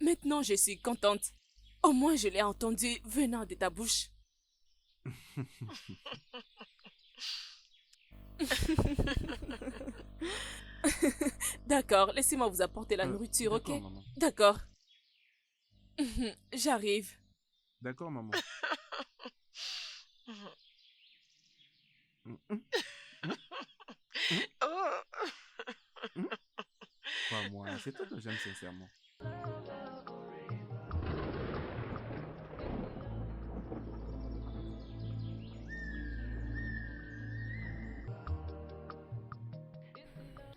Maintenant, je suis contente. Au moins, je l'ai entendu venant de ta bouche. D'accord, laissez-moi vous apporter la nourriture, ok? D'accord, maman. D'accord. J'arrive. D'accord, maman. Oh. Pas moi, c'est toi que j'aime sincèrement.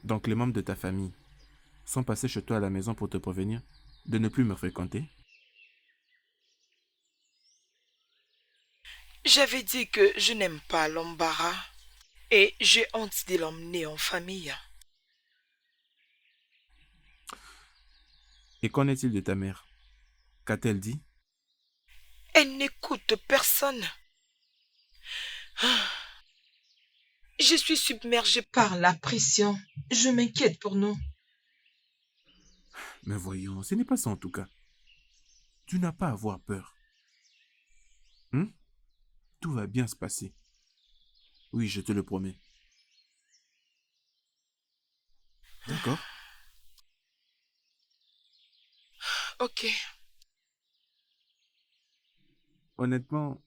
Donc les membres de ta famille sont passés chez toi à la maison pour te prévenir de ne plus me fréquenter? J'avais dit que je n'aime pas l'embarras et j'ai honte de l'emmener en famille. Et qu'en est-il de ta mère? Qu'a-t-elle dit? Elle n'écoute personne. Je suis submergée Par la pression. Je m'inquiète pour nous. Mais voyons, ce n'est pas ça en tout cas. Tu n'as pas à avoir peur. Tout va bien se passer. Oui, je te le promets. D'accord? Ok. Honnêtement,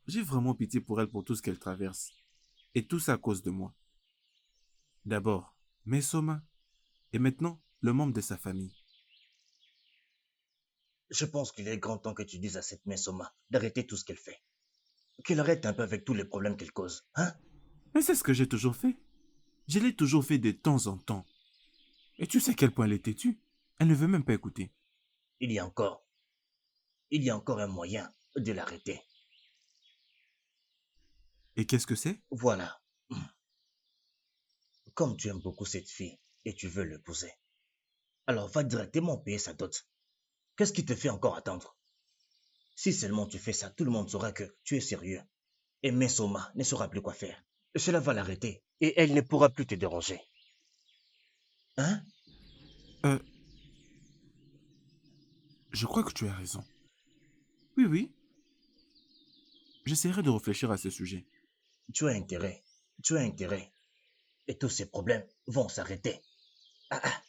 j'ai vraiment pitié pour elle pour tout ce qu'elle traverse. Et tout ça à cause de moi. D'abord, Mesoma. Et maintenant, le membre de sa famille. Je pense qu'il est grand temps que tu dises à cette Mesoma d'arrêter tout ce qu'elle fait. Qu'elle arrête un peu avec tous les problèmes qu'elle cause, hein? Mais c'est ce que j'ai toujours fait. Je l'ai toujours fait de temps en temps. Et tu sais quel point elle est têtue. Elle ne veut même pas écouter. Il y a encore un moyen de l'arrêter. Et qu'est-ce que c'est? Voilà. Comme tu aimes beaucoup cette fille et tu veux l'épouser, alors va directement payer sa dot. Qu'est-ce qui te fait encore attendre? Si seulement tu fais ça, tout le monde saura que tu es sérieux. Et Mesoma ne saura plus quoi faire. Cela va l'arrêter et elle ne pourra plus te déranger. Hein? Je crois que tu as raison. Oui, oui. J'essaierai de réfléchir à ce sujet. Tu as intérêt. Tu as intérêt. Et tous ces problèmes vont s'arrêter. Ah, ah.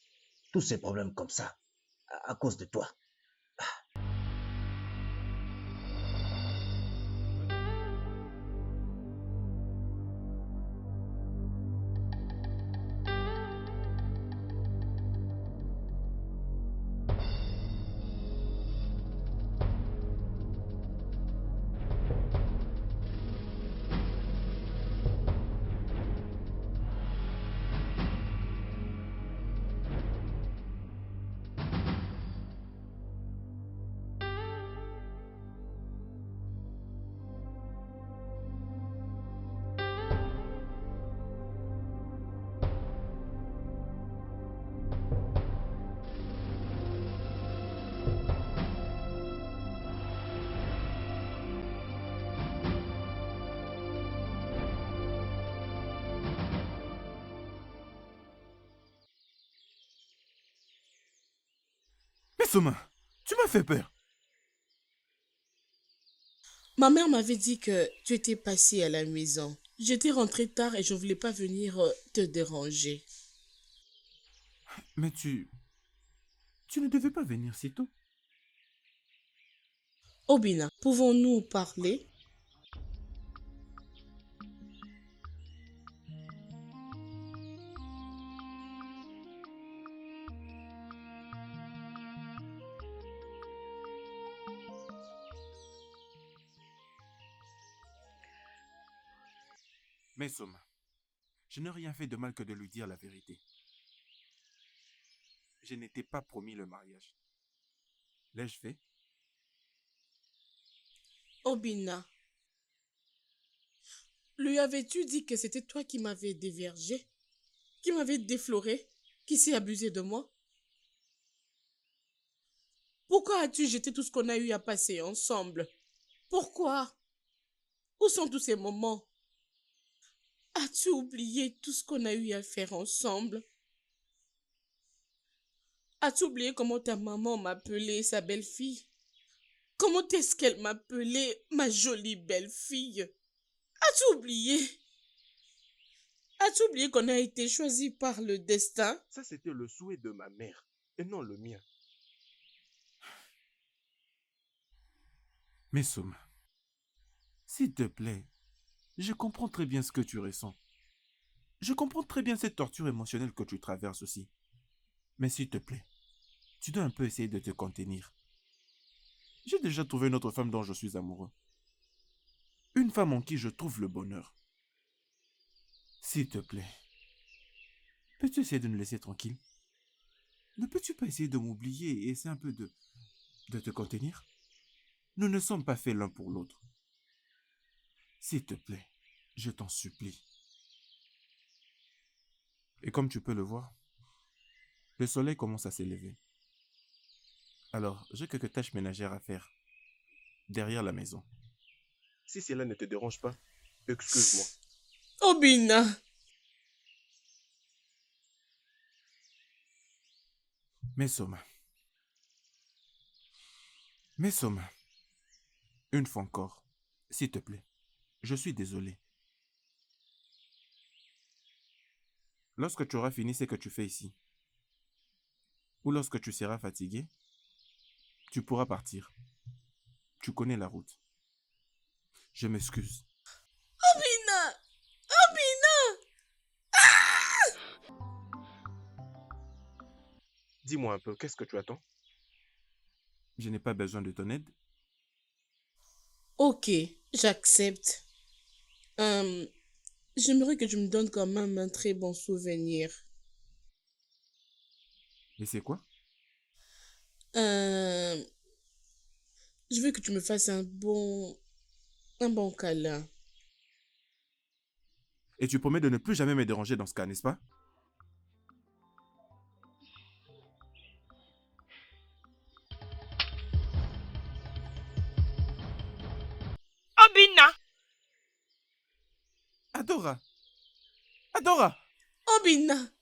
Tous ces problèmes comme ça, à cause de toi. Mais Soma, tu m'as fait peur. Ma mère m'avait dit que tu étais passé à la maison. J'étais rentrée tard et je ne voulais pas venir te déranger. Mais tu ne devais pas venir si tôt. Obina, pouvons-nous parler? Mais Soma, je n'ai rien fait de mal que de lui dire la vérité. Je n'étais pas promis le mariage. L'ai-je fait? Obina, lui avais-tu dit que c'était toi qui m'avais déviergé, qui m'avais défloré, qui s'est abusé de moi? Pourquoi as-tu jeté tout ce qu'on a eu à passer ensemble? Pourquoi? Où sont tous ces moments? As-tu oublié tout ce qu'on a eu à faire ensemble? As-tu oublié comment ta maman m'appelait sa belle-fille? Comment est-ce qu'elle m'appelait ma jolie belle-fille? As-tu oublié? As-tu oublié qu'on a été choisi par le destin? Ça, c'était le souhait de ma mère et non le mien. Mais Soma, s'il te plaît, je comprends très bien ce que tu ressens. Je comprends très bien cette torture émotionnelle que tu traverses aussi. Mais s'il te plaît, tu dois un peu essayer de te contenir. J'ai déjà trouvé une autre femme dont je suis amoureux. Une femme en qui je trouve le bonheur. S'il te plaît, peux-tu essayer de me laisser tranquille? Ne peux-tu pas essayer de m'oublier et essayer un peu de te contenir? Nous ne sommes pas faits l'un pour l'autre. S'il te plaît, je t'en supplie. Et comme tu peux le voir, le soleil commence à s'élever. Alors, j'ai quelques tâches ménagères à faire derrière la maison. Si cela ne te dérange pas, excuse-moi. Obina! Mais Soma, une fois encore, s'il te plaît, je suis désolé. Lorsque tu auras fini ce que tu fais ici, ou lorsque tu seras fatigué, tu pourras partir. Tu connais la route. Je m'excuse. Obina! Dis-moi un peu, qu'est-ce que tu attends? Je n'ai pas besoin de ton aide. Ok, j'accepte. J'aimerais que tu me donnes quand même un très bon souvenir. Et c'est quoi? Je veux que tu me fasses un bon câlin. Et tu promets de ne plus jamais me déranger dans ce cas, n'est-ce pas? Obina! Adora! Adora! Obina!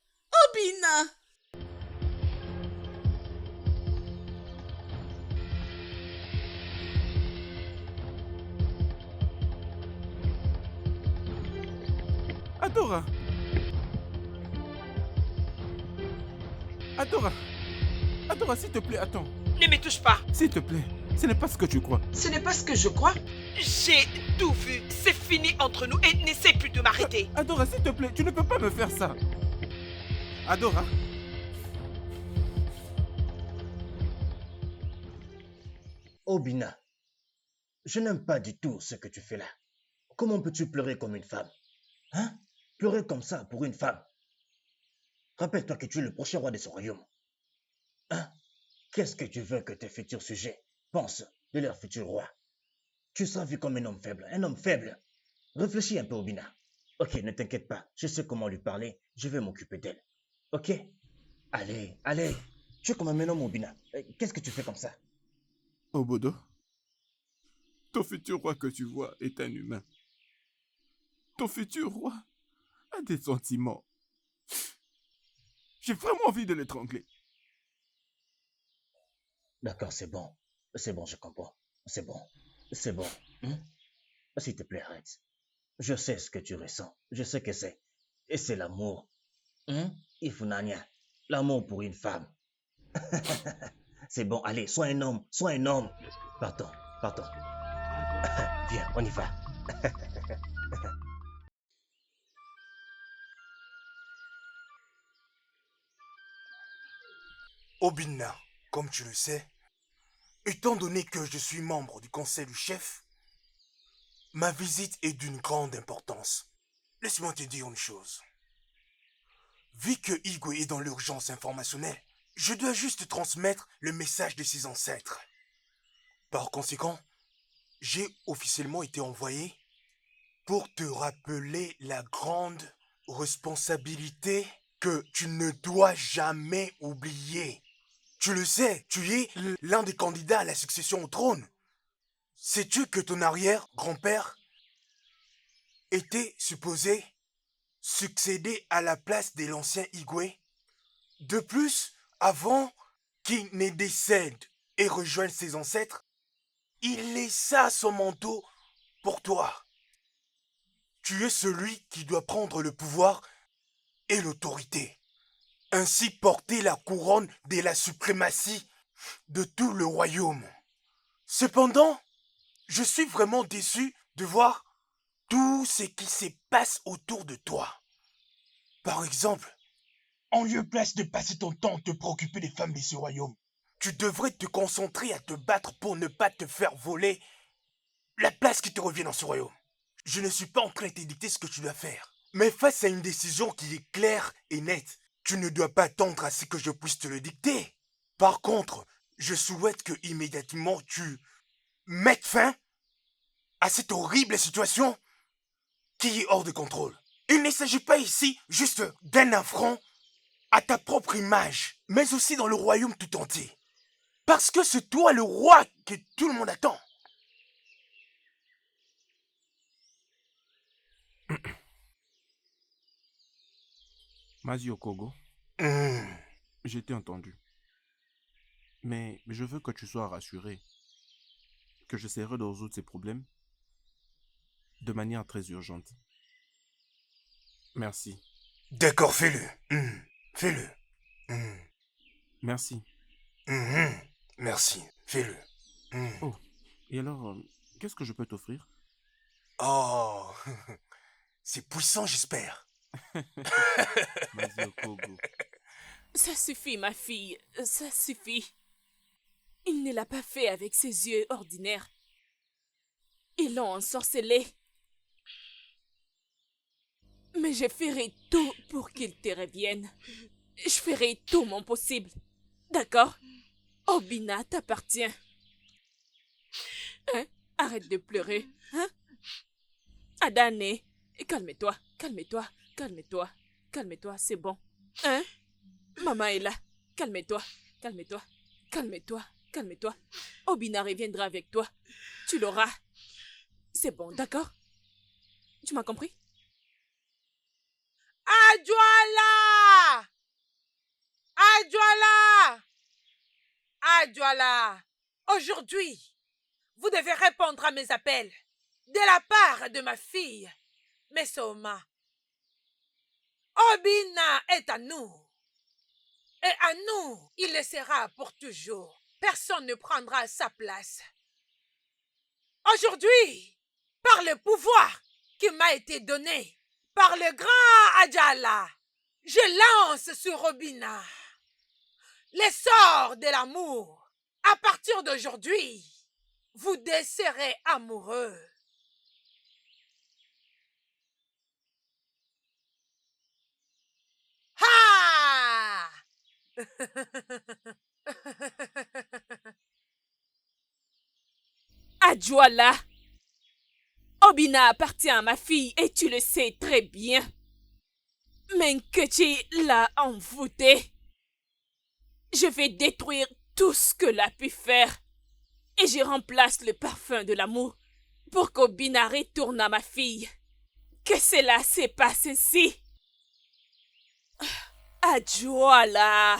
Adora. Adora. Adora, s'il te plaît, attends. Ne me touche pas. S'il te plaît, ce n'est pas ce que tu crois. Ce n'est pas ce que je crois. J'ai tout vu. C'est fini entre nous et n'essaie plus de m'arrêter. Adora, s'il te plaît, tu ne peux pas me faire ça. Adora. Obina, je n'aime pas du tout ce que tu fais là. Comment peux-tu pleurer comme une femme? Hein? Pleurer comme ça pour une femme? Rappelle-toi que tu es le prochain roi de ce royaume. Hein? Qu'est-ce que tu veux que tes futurs sujets pensent de leur futur roi? Tu seras vu comme un homme faible, un homme faible. Réfléchis un peu, Obina. Ok, ne t'inquiète pas, je sais comment lui parler, je vais m'occuper d'elle. Ok? Allez, allez, tu es comme un homme, Obina. Qu'est-ce que tu fais comme ça? Obodo, ton futur roi que tu vois est un humain. Ton futur roi a des sentiments. J'ai vraiment envie de l'étrangler. D'accord, c'est bon, je comprends. C'est bon. Hein? S'il te plaît, arrête. Je sais ce que tu ressens, je sais que c'est. Et c'est l'amour. Hein? Ifunania, l'amour pour une femme. C'est bon, allez, sois un homme. Partons. Viens, on y va. Obina, comme tu le sais, étant donné que je suis membre du conseil du chef, ma visite est d'une grande importance. Laisse-moi te dire une chose. Vu que Igwe est dans l'urgence informationnelle, je dois juste transmettre le message de ses ancêtres. Par conséquent, j'ai officiellement été envoyé pour te rappeler la grande responsabilité que tu ne dois jamais oublier. Tu le sais, tu es l'un des candidats à la succession au trône. Sais-tu que ton arrière-grand-père était supposé succéder à la place de l'ancien Igwe? De plus, avant qu'il ne décède et rejoigne ses ancêtres, il laissa son manteau pour toi. Tu es celui qui doit prendre le pouvoir et l'autorité. Ainsi porter la couronne de la suprématie de tout le royaume. Cependant, je suis vraiment déçu de voir tout ce qui se passe autour de toi. Par exemple, en lieu place de passer ton temps à te préoccuper des femmes de ce royaume, tu devrais te concentrer à te battre pour ne pas te faire voler la place qui te revient dans ce royaume. Je ne suis pas en train de te dicter ce que tu dois faire. Mais face à une décision qui est claire et nette, tu ne dois pas attendre à ce que je puisse te le dicter. Par contre, je souhaite que immédiatement tu mettes fin à cette horrible situation qui est hors de contrôle. Il ne s'agit pas ici juste d'un affront à ta propre image, mais aussi dans le royaume tout entier. Parce que c'est toi le roi que tout le monde attend. Mazio Kogo, je t'ai entendu. Mais je veux que tu sois rassuré que j'essaierai de résoudre ces problèmes de manière très urgente. Merci. D'accord, fais-le. Fais-le. Merci. Merci, fais-le. Oh, et alors, qu'est-ce que je peux t'offrir? Oh, c'est puissant, j'espère. Mazio Kogo. Ça suffit, ma fille, ça suffit. Il ne l'a pas fait avec ses yeux ordinaires. Ils l'ont ensorcelé. Mais je ferai tout pour qu'il te revienne. Je ferai tout mon possible. D'accord? Obina t'appartient. Hein? Arrête de pleurer. Hein? Adane, calme-toi, calme-toi, calme-toi, calme-toi, c'est bon. Hein? Maman est là. Calme-toi, calme-toi, calme-toi, calme-toi. Obina reviendra avec toi. Tu l'auras. C'est bon, d'accord? Tu m'as compris? Adjoala! Adjoala! Adjoala! Aujourd'hui, vous devez répondre à mes appels de la part de ma fille, Mesoma. Obina est à nous. Et à nous, il le sera pour toujours. Personne ne prendra sa place. Aujourd'hui, par le pouvoir qui m'a été donné, par le grand Adjala, je lance sur Obina les sorts de l'amour. À partir d'aujourd'hui, vous deux serez amoureux. Ha! Adjoala, Obina appartient à ma fille et tu le sais très bien. Mais Nkechi l'a envoûté. Je vais détruire tout ce que l'a pu faire et je remplace le parfum de l'amour pour qu'Obina retourne à ma fille. Que cela se passe ainsi. Adjoala.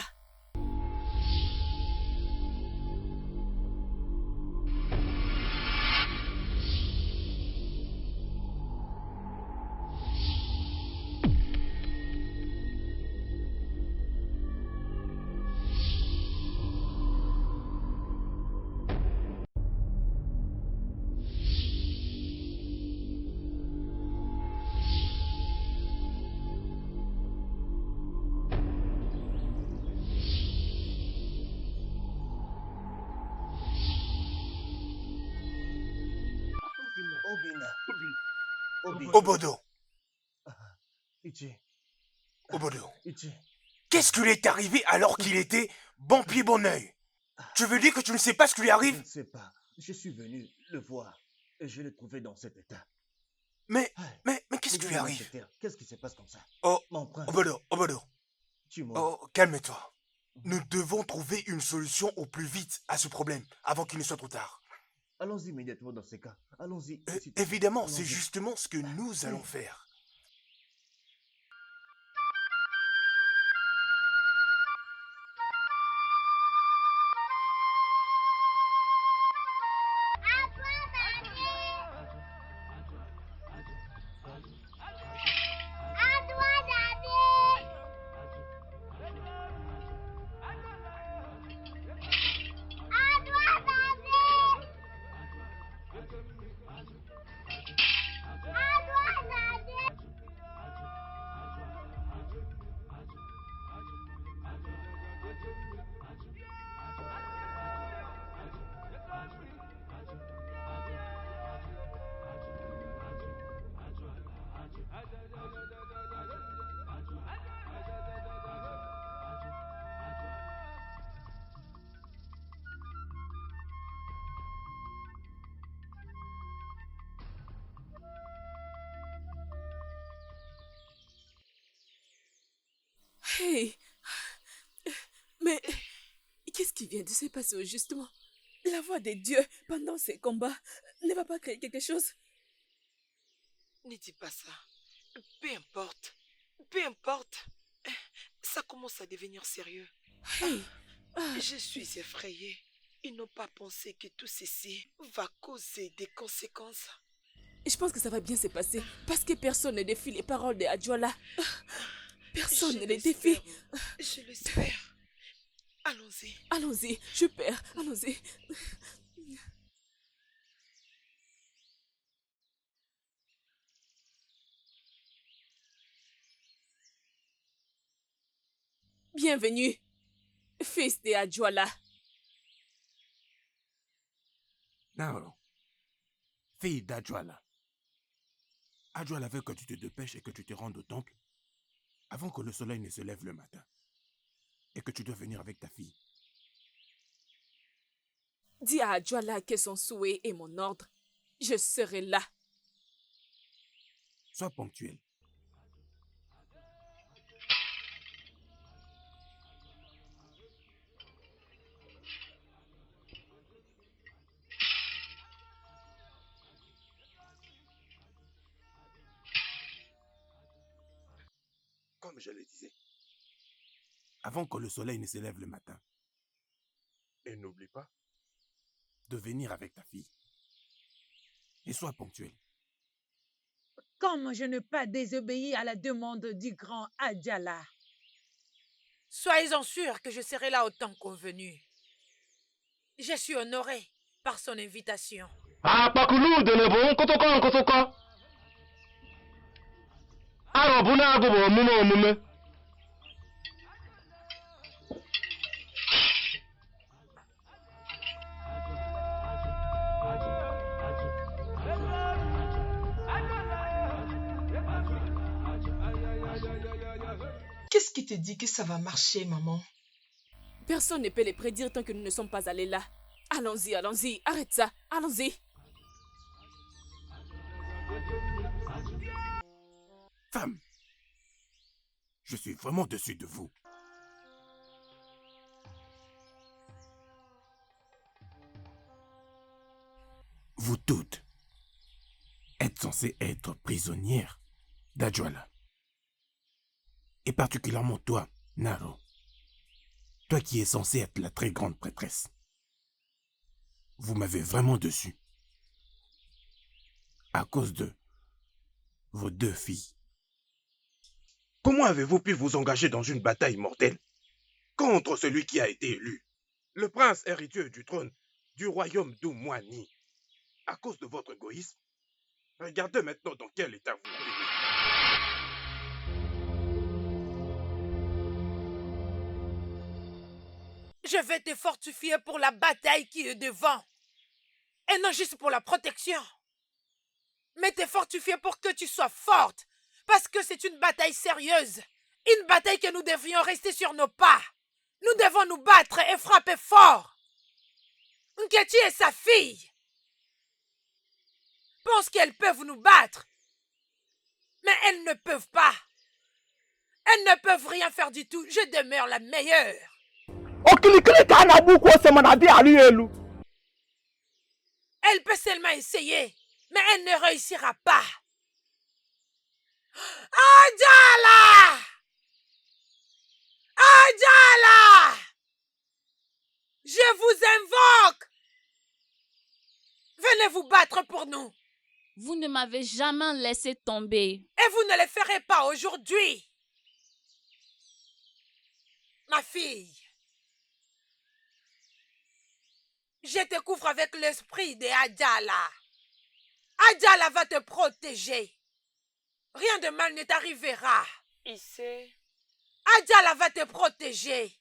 Obodo. Ichi. Obodo. Ichi. Qu'est-ce qui lui est arrivé alors qu'il était bon pied bon oeil? Tu veux dire que tu ne sais pas ce qui lui Je arrive? ne sais pas. Je suis venu le voir et je l'ai trouvé dans cet état. Mais qu'est-ce qui lui arrive? Qu'est-ce qui se passe comme ça? Oh, Mon prince. Obodo. Oh, calme-toi. Nous devons trouver une solution au plus vite à ce problème avant qu'il ne soit trop tard. Allons-y immédiatement dans ces cas. Allons-y. Évidemment, c'est justement ce que nous allons faire. Hey, mais qu'est-ce qui vient de se passer au justement? La voix des dieux pendant ces combats ne va pas créer quelque chose? Ne dis pas ça. Peu importe. Peu importe. Ça commence à devenir sérieux. Hey. Je suis effrayée. Ils n'ont pas pensé que tout ceci va causer des conséquences. Je pense que ça va bien se passer parce que personne ne défie les paroles de Adjoala. Personne ne les défie. Je l'espère. Allons-y. Allons-y, super, allons-y. Bienvenue, fils de Adjoala. Naro, fille d'Adjoala. Adjoala veut que tu te dépêches et que tu te rendes au temple avant que le soleil ne se lève le matin. Et que tu dois venir avec ta fille. Dis à Adjoala que son souhait est mon ordre. Je serai là. Sois ponctuel. Comme je le disais. Avant que le soleil ne se lève le matin. Et n'oublie pas de venir avec ta fille. Et sois ponctuel. Comme je n'ai pas désobéi à la demande du grand Adjala. Soyez-en sûrs que je serai là au temps convenu. Je suis honoré par son invitation. Qu'est-ce qui te dit que ça va marcher, maman? Personne ne peut les prédire tant que nous ne sommes pas allés là. Allons-y, allons-y, arrête ça, allons-y. Femme, je suis vraiment dessus de vous. Vous toutes êtes censées être prisonnières d'Adjala. Et particulièrement toi, Naro. Toi qui es censée être la très grande prêtresse. Vous m'avez vraiment dessus. À cause de vos deux filles. Comment avez-vous pu vous engager dans une bataille mortelle contre celui qui a été élu, le prince héritier du trône du royaume d'Oumouani, à cause de votre égoïsme? Regardez maintenant dans quel état vous vivez. Je vais te fortifier pour la bataille qui est devant. Et non juste pour la protection. Mais te fortifier pour que tu sois forte. Parce que c'est une bataille sérieuse. Une bataille que nous devrions rester sur nos pas. Nous devons nous battre et frapper fort. Nketi et sa fille pensent qu'elles peuvent nous battre. Mais elles ne peuvent pas. Elles ne peuvent rien faire du tout. Je demeure la meilleure. Elle peut seulement essayer, mais elle ne réussira pas. Adjala! Adjala! Je vous invoque! Venez vous battre pour nous. Vous ne m'avez jamais laissé tomber. Et vous ne le ferez pas aujourd'hui. Ma fille, je te couvre avec l'esprit de Adjala. Adjala va te protéger. Rien de mal ne t'arrivera. Issei. Adjala va te protéger.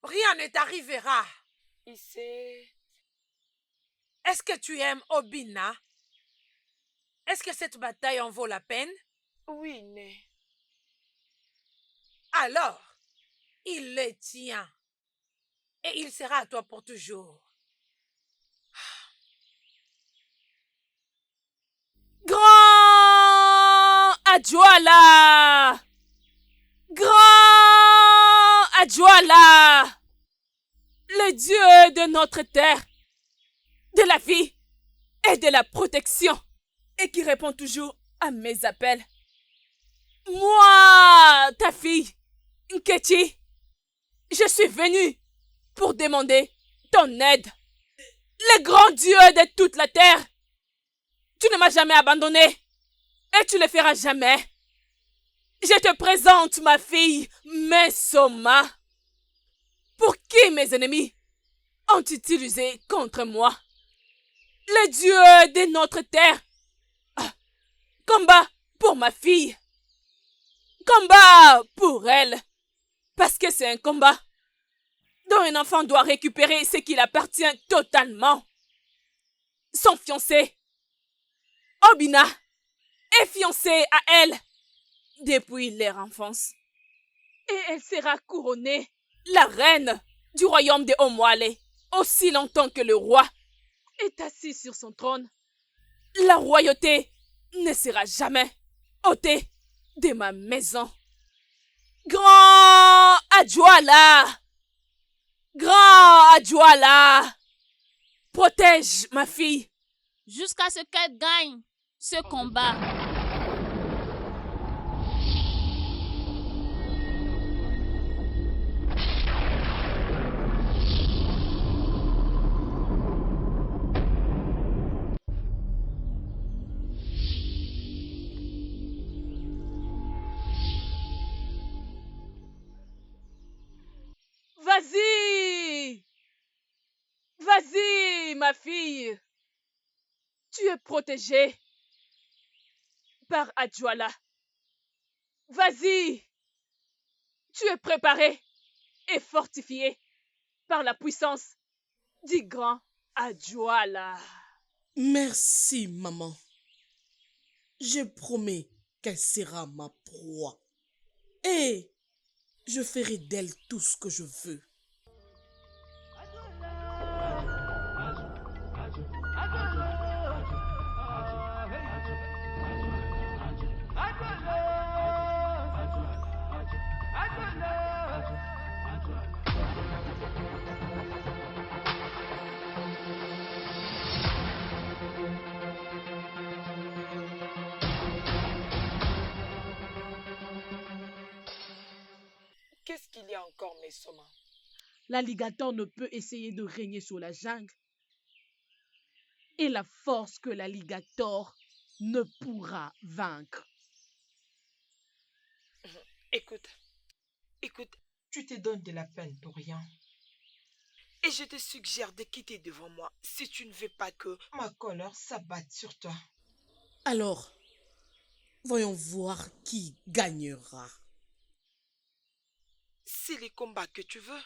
Rien ne t'arrivera. Issei. Est-ce que tu aimes Obina? Est-ce que cette bataille en vaut la peine? Oui, Né. Alors, il le tient. Et il sera à toi pour toujours. Grand Adjala! Grand Adjala! Le Dieu de notre terre, de la vie et de la protection, et qui répond toujours à mes appels. Moi, ta fille, Nketi, je suis venue pour demander ton aide. Le grand Dieu de toute la terre, tu ne m'as jamais abandonné et tu le feras jamais. Je te présente ma fille, Mesoma, pour qui mes ennemis ont utilisé contre moi. Le Dieu de notre terre, combat pour ma fille. Combat pour elle. Parce que c'est un combat dont un enfant doit récupérer ce qui lui appartient totalement. Son fiancé, Obina, est fiancé à elle depuis leur enfance. Et elle sera couronnée la reine du royaume de Omwale aussi longtemps que le roi est assis sur son trône. La royauté ne sera jamais ôtée de ma maison. Grand Adjala! Grand Adjala! Protège ma fille. Jusqu'à ce qu'elle gagne ce combat. Vas-y! Vas-y, ma fille! Tu es protégée par Adjoala. Vas-y! Tu es préparée et fortifiée par la puissance du grand Adjoala. Merci, maman. Je promets qu'elle sera ma proie. Et je ferai d'elle tout ce que je veux. Qu'est-ce qu'il y a encore, Mesoma? L'alligator ne peut essayer de régner sur la jungle. Et la force que l'alligator ne pourra vaincre. Écoute, Tu te donnes de la peine pour rien. et je te suggère de quitter devant moi si tu ne veux pas que... Ma colère s'abatte sur toi. Alors, voyons voir qui gagnera. C'est les combats que tu veux.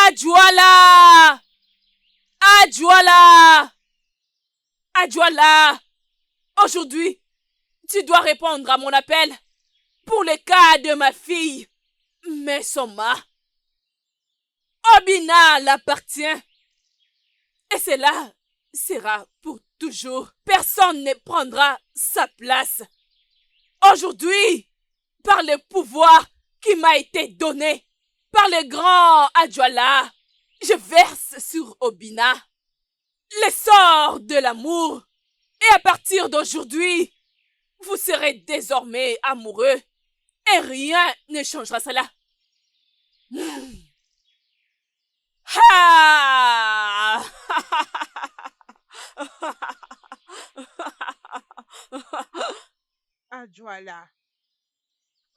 Adjoala! Adjoala! Adjoala! Aujourd'hui, tu dois répondre à mon appel pour le cas de ma fille, Mesoma. Obina l'appartient. Et cela sera pour toujours. Personne ne prendra sa place. Aujourd'hui, par le pouvoir qui m'a été donné, par le grand Adjoala, je verse sur Obina le sort de l'amour. Et à partir d'aujourd'hui, vous serez désormais amoureux. Et rien ne changera cela. Ha! Adjoala,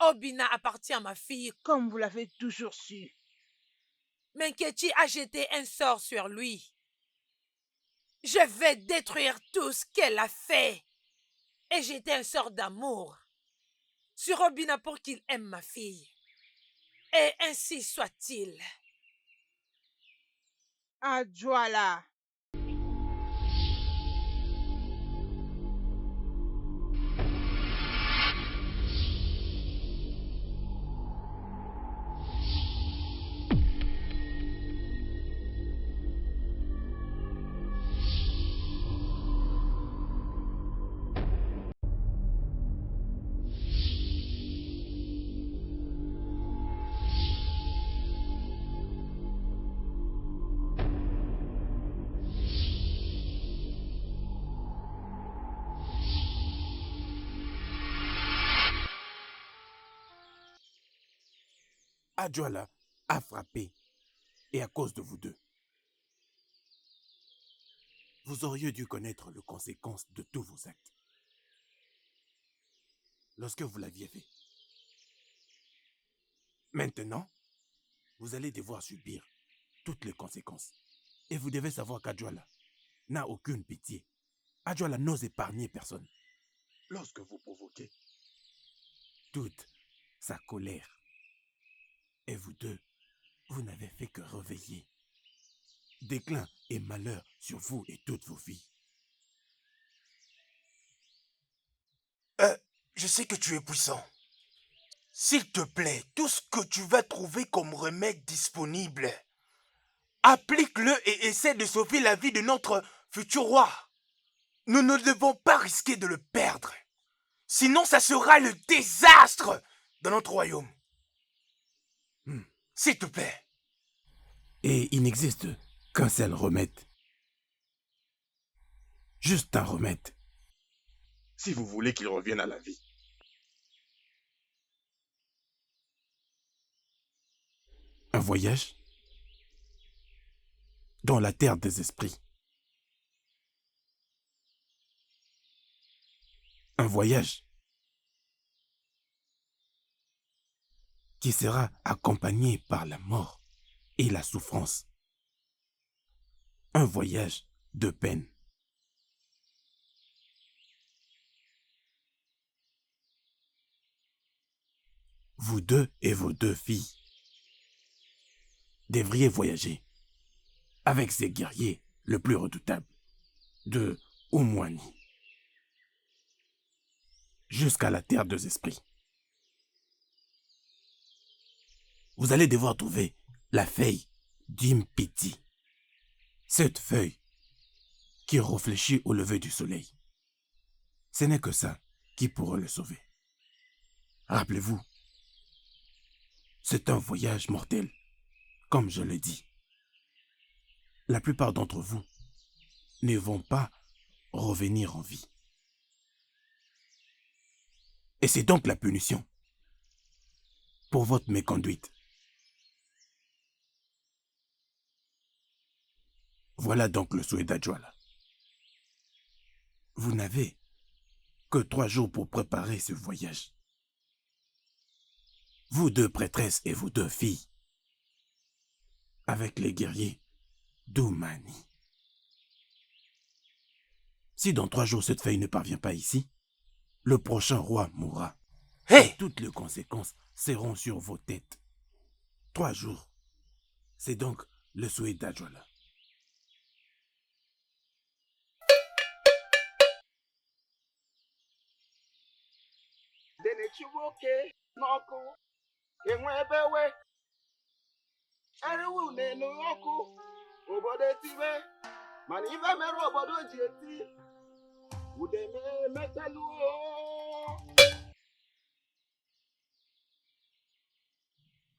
Obina appartient à ma fille. comme vous l'avez toujours su. Mais Nkechi a jeté un sort sur lui. Je vais détruire tout ce qu'elle a fait et jeter un sort d'amour sur Obina pour qu'il aime ma fille. Et ainsi soit-il. Adjoala. Adjoala a frappé, et à cause de vous deux. Vous auriez dû connaître les conséquences de tous vos actes. Lorsque vous l'aviez fait. Maintenant, vous allez devoir subir toutes les conséquences. Et vous devez savoir qu'Adjoala n'a aucune pitié. Adjoala n'ose épargner personne. Lorsque vous provoquez, toute sa colère. Et vous deux, vous n'avez fait que réveiller. Déclin et malheur sur vous et toutes vos vies. Je sais que tu es puissant. S'il te plaît, tout ce que tu vas trouver comme remède disponible, applique-le et essaie de sauver la vie de notre futur roi. Nous ne devons pas risquer de le perdre. Sinon, ça sera le désastre dans notre royaume. S'il te plaît. Et il n'existe qu'un seul remède. Juste un remède. Si vous voulez qu'il revienne à la vie. Un voyage dans la terre des esprits. Un voyage qui sera accompagné par la mort et la souffrance. Un voyage de peine. Vous deux et vos deux filles devriez voyager avec ces guerriers le plus redoutables de Umwani jusqu'à la terre des esprits. Vous allez devoir trouver la feuille d'Impiti, cette feuille qui réfléchit au lever du soleil. Ce n'est que ça qui pourra le sauver. Rappelez-vous, c'est un voyage mortel, comme je l'ai dit. La plupart d'entre vous ne vont pas revenir en vie. Et c'est donc la punition pour votre méconduite. Voilà donc le souhait d'Adjoala. Vous n'avez que 3 jours pour préparer ce voyage. Vous deux prêtresses et vous deux filles, avec les guerriers d'Umani. Si dans 3 jours cette feuille ne parvient pas ici, le prochain roi mourra. Hey! Et toutes les conséquences seront sur vos têtes. 3 jours. C'est donc le souhait d'Adjoala.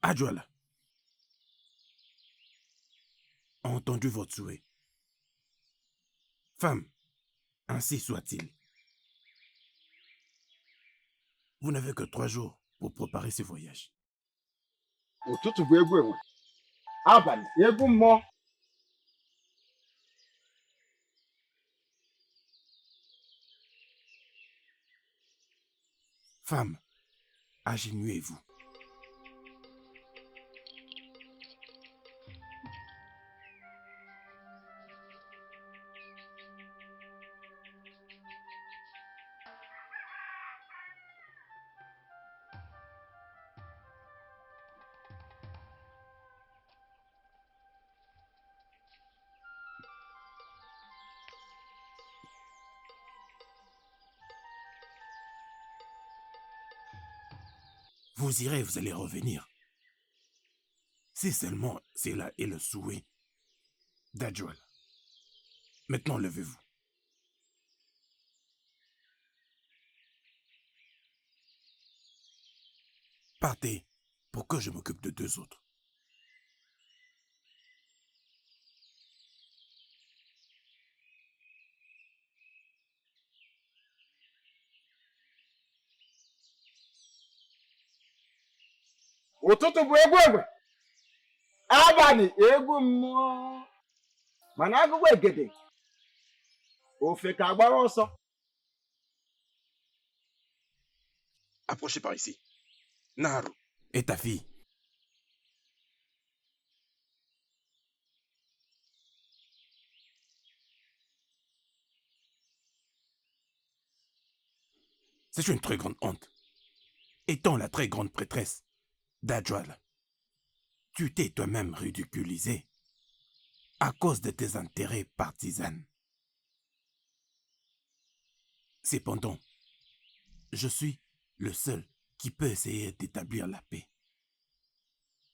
Adjoala a entendu votre souhait. Femme, ainsi soit-il. Vous n'avez que 3 jours pour préparer ce voyage. Femme, agenouillez-vous. Vous irez, vous allez revenir. Si seulement cela est le souhait d'Adjoala. Maintenant, levez-vous. Partez pour que je m'occupe de 2 autres. Ụtụtụ bụ egwu egbe, abalị egwu mmụọ, mana agụgụ egede ofe ka agbara ọsọ. Approchez par ici. Naharu. Et ta fille, C'est une très grande honte. Étant la très grande prêtresse d'Adjoal, tu t'es toi-même ridiculisé à cause de tes intérêts partisans. Cependant, je suis le seul qui peut essayer d'établir la paix.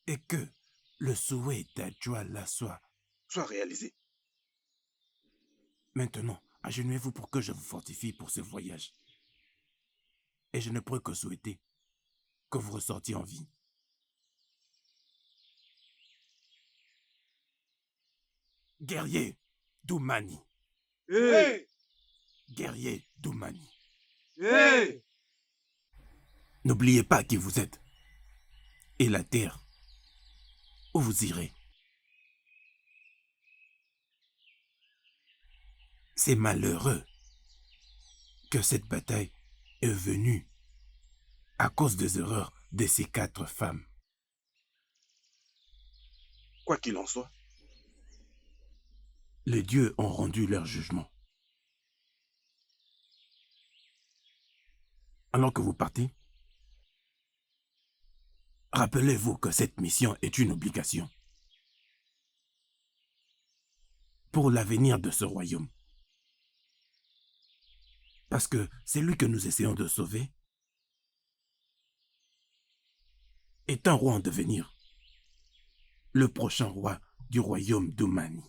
Et que le souhait d'Adjoal soit réalisé. Maintenant, agenouillez-vous pour que je vous fortifie pour ce voyage. Et je ne pourrais que souhaiter que vous ressortiez en vie. Guerrier Doumani. Hey! Guerrier Doumani. Hey! N'oubliez pas qui vous êtes et la terre où vous irez. C'est malheureux que cette bataille est venue à cause des erreurs de ces 4 femmes. Quoi qu'il en soit, les dieux ont rendu leur jugement. Alors que vous partez, rappelez-vous que cette mission est une obligation pour l'avenir de ce royaume. Parce que c'est lui que nous essayons de sauver est un roi en devenir, le prochain roi du royaume d'Oumani.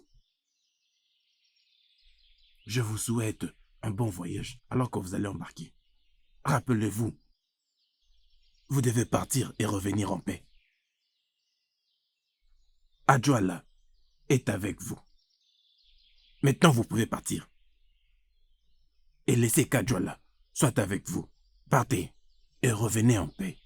Je vous souhaite un bon voyage alors que vous allez embarquer. Rappelez-vous, vous devez partir et revenir en paix. Adjoal est avec vous. Maintenant, vous pouvez partir. Et laissez qu'Adjoal soit avec vous. Partez et revenez en paix.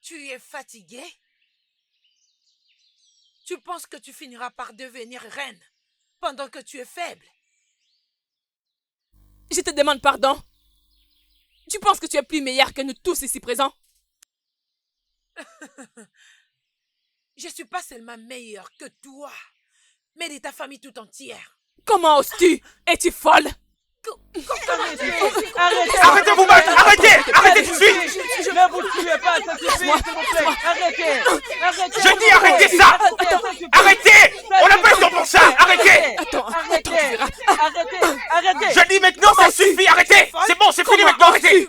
Tu es fatigué? Tu penses que tu finiras par devenir reine pendant que tu es faible? Je te demande pardon. Tu penses que tu es plus meilleur que nous tous ici présents? Je suis pas seulement meilleure que toi, mais de ta famille tout entière. Comment oses-tu? Es-tu folle? Arrêtez vous battre! Arrêtez tout de suite! Ne vous tuez pas, ça suffit, s'il vous plaît. Arrêtez! Je dis arrêtez ça! Arrêtez! On n'a pas le temps pour ça! Arrêtez! Arrêtez! Je dis maintenant ça suffit! Arrêtez! C'est bon, c'est fini maintenant! Arrêtez!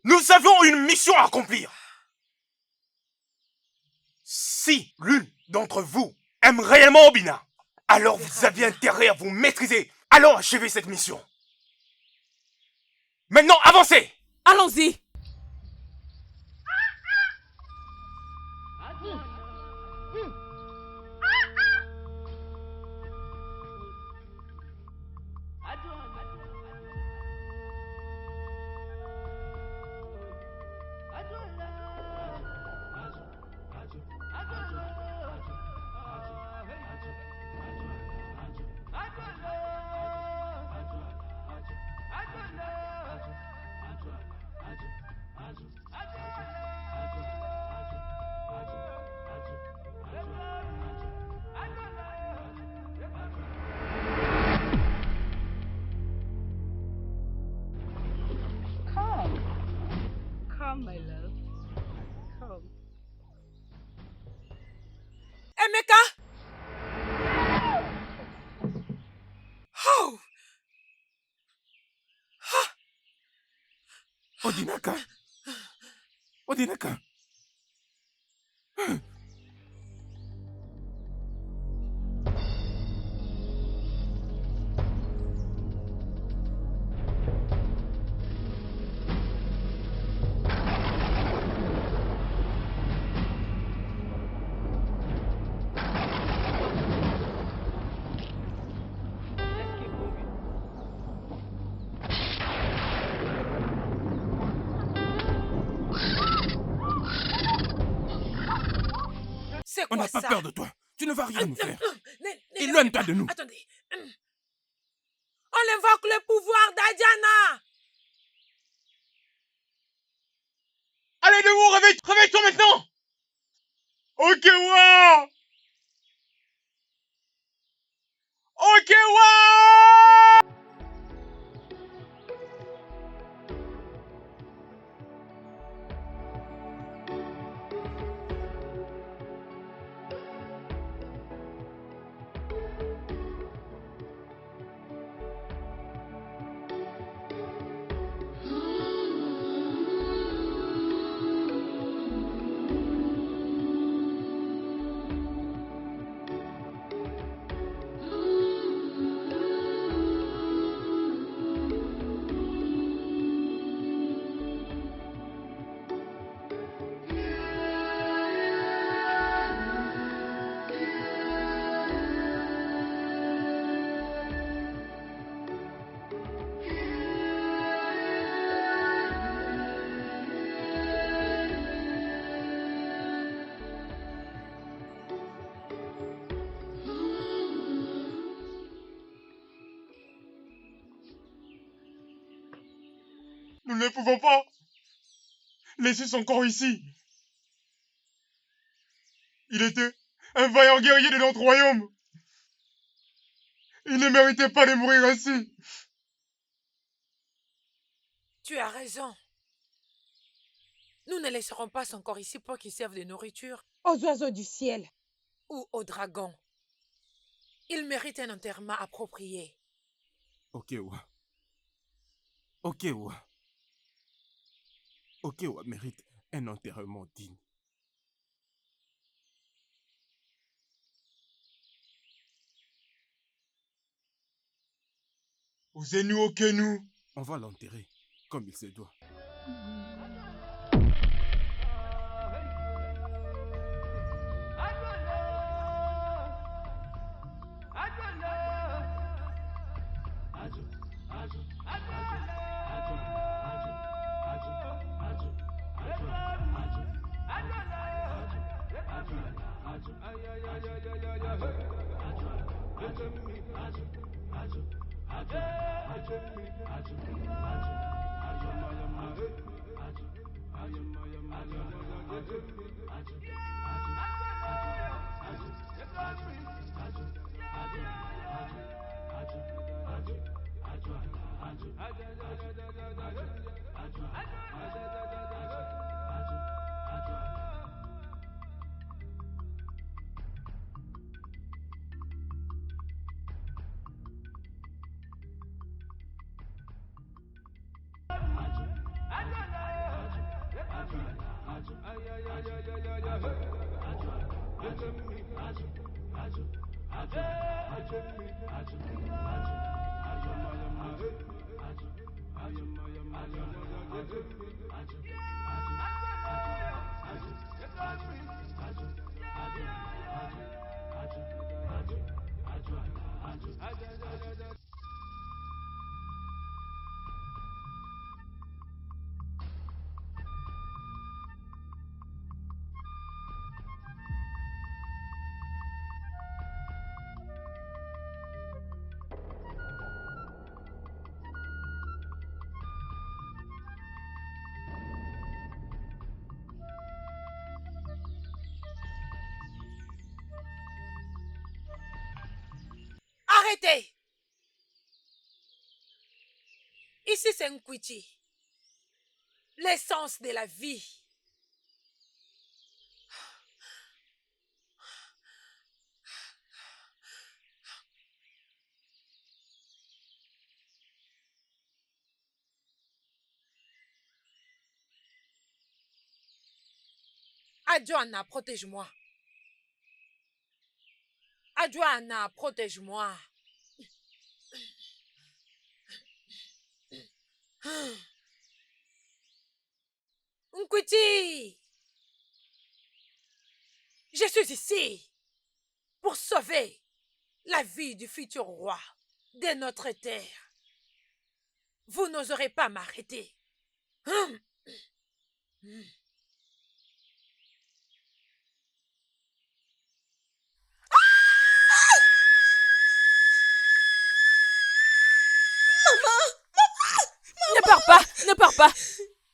Nous avions une mission à accomplir. Si l'une d'entre vous aime réellement Obina, alors vous avez intérêt à vous maîtriser. Allons achever cette mission. Maintenant, avancez! Allons-y! Come, my love. Come. Emeka! Oh! Odinaka! Odinaka! C'est On quoi n'a pas ça? peur de toi. Tu ne vas rien nous faire. Ne Éloigne-toi de nous. Attendez. On invoque le pouvoir d'Adiana. Allez, debout, réveille-toi maintenant. Ok, wa. Ok, wa. Nous ne pouvons pas laisser son corps ici. Il était un vaillant guerrier de notre royaume. Il ne méritait pas de mourir ainsi. Tu as raison. Nous ne laisserons pas son corps ici pour qu'il serve de nourriture. Aux oiseaux du ciel. Ou aux dragons. Il mérite un enterrement approprié. Okewa. Okewa. Okewa mérite un enterrement digne. Osez-nous, Okenu. On va l'enterrer comme il se doit. Arrêtez! Ici, c'est Nkwiti, l'essence de la vie. Adjoana, protège-moi. Adjoana, protège-moi. Nkwiti! Je suis ici pour sauver la vie du futur roi de notre terre. Vous n'oserez pas m'arrêter. Ne pars pas, ne pars pas.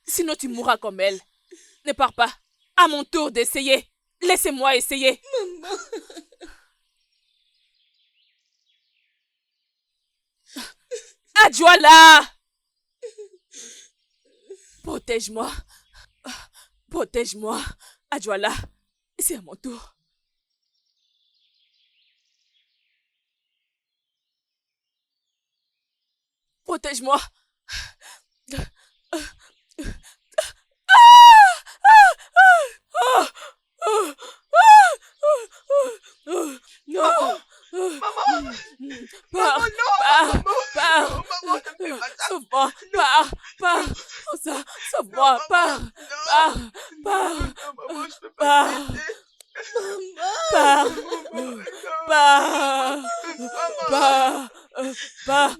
Sinon tu mourras comme elle. Ne pars pas. À mon tour d'essayer. Laissez-moi essayer. Maman. Adjoala! Protège-moi. Protège-moi. Adjoala, c'est à mon tour. Protège-moi. Non. Maman! Pars, Maman, non! pars, pars. Maman, ne fais pas ça! Sauve-moi, pars, pars. Sauve-moi, pars, pars, pars. Maman, je peux pas t'aider. Pars, pars, pars, pars,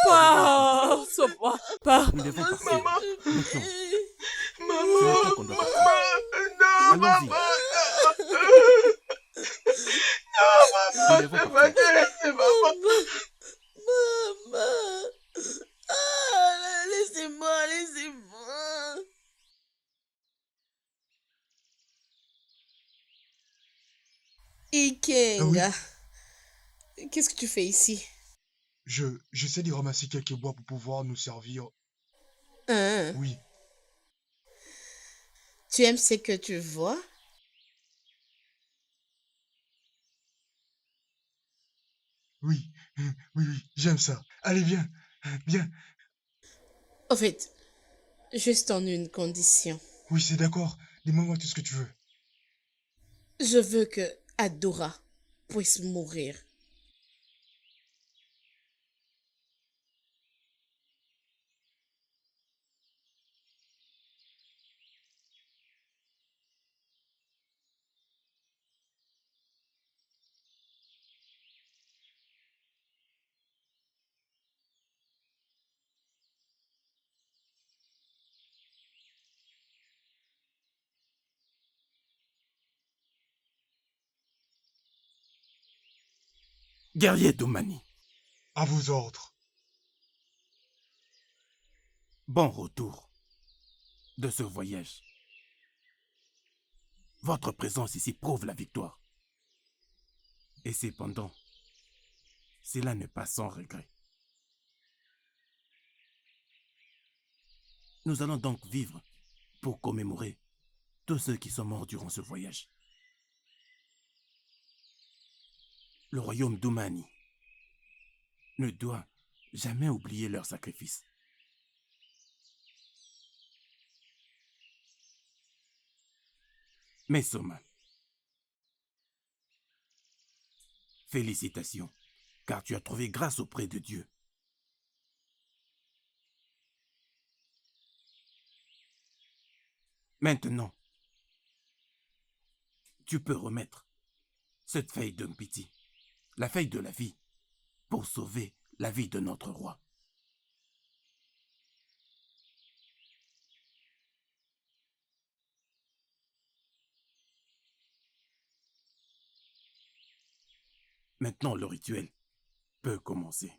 pars. Sauve-moi, pars. Nous devons partir. Maman! Maintenant. C'est maintenant qu'on doit partir. Non, Allons-y. maman! Nous devons Non, maman! C'est maman! Maman. Ah, laissez-moi, laissez-moi. Ikenga. Qu'est-ce que tu fais ici? J'essaie de ramasser quelques bois pour pouvoir nous servir. Hein? Oui. Tu aimes ce que tu vois? Oui, oui, j'aime ça. Allez, viens, viens. En fait, juste en une condition. Oui, c'est d'accord. Dis-moi tout ce que tu veux. Je veux que Adora puisse mourir. Guerrier Doumani. À vos ordres. Bon retour de ce voyage. Votre présence ici prouve la victoire. Et cependant, cela n'est pas sans regret. Nous allons donc vivre pour commémorer tous ceux qui sont morts durant ce voyage. Le royaume d'Oumani ne doit jamais oublier leur sacrifice. Mais Soma, félicitations, car tu as trouvé grâce auprès de Dieu. Maintenant, tu peux remettre cette feuille d'Umpiti, la feuille de la vie, pour sauver la vie de notre roi. Maintenant, le rituel peut commencer.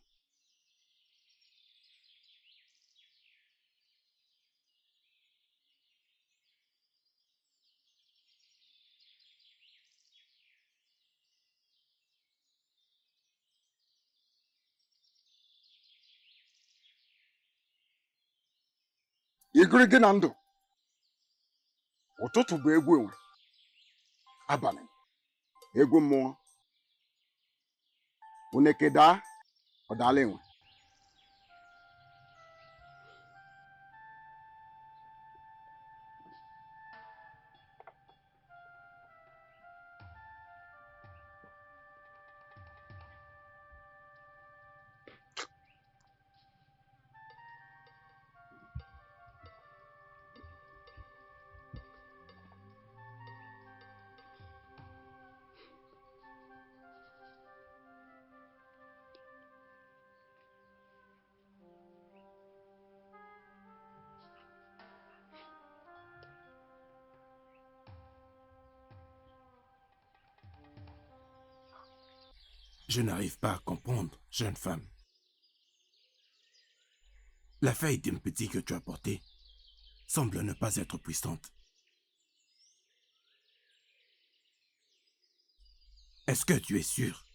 igiri gị na ndụ ụtụtụ bụ egwu enwe abalị egwu mmụọ uneke daa ọ daala enwe Je n'arrive pas à comprendre, jeune femme. La feuille d'Umpiti que tu as portée semble ne pas être puissante. Est-ce que tu es sûr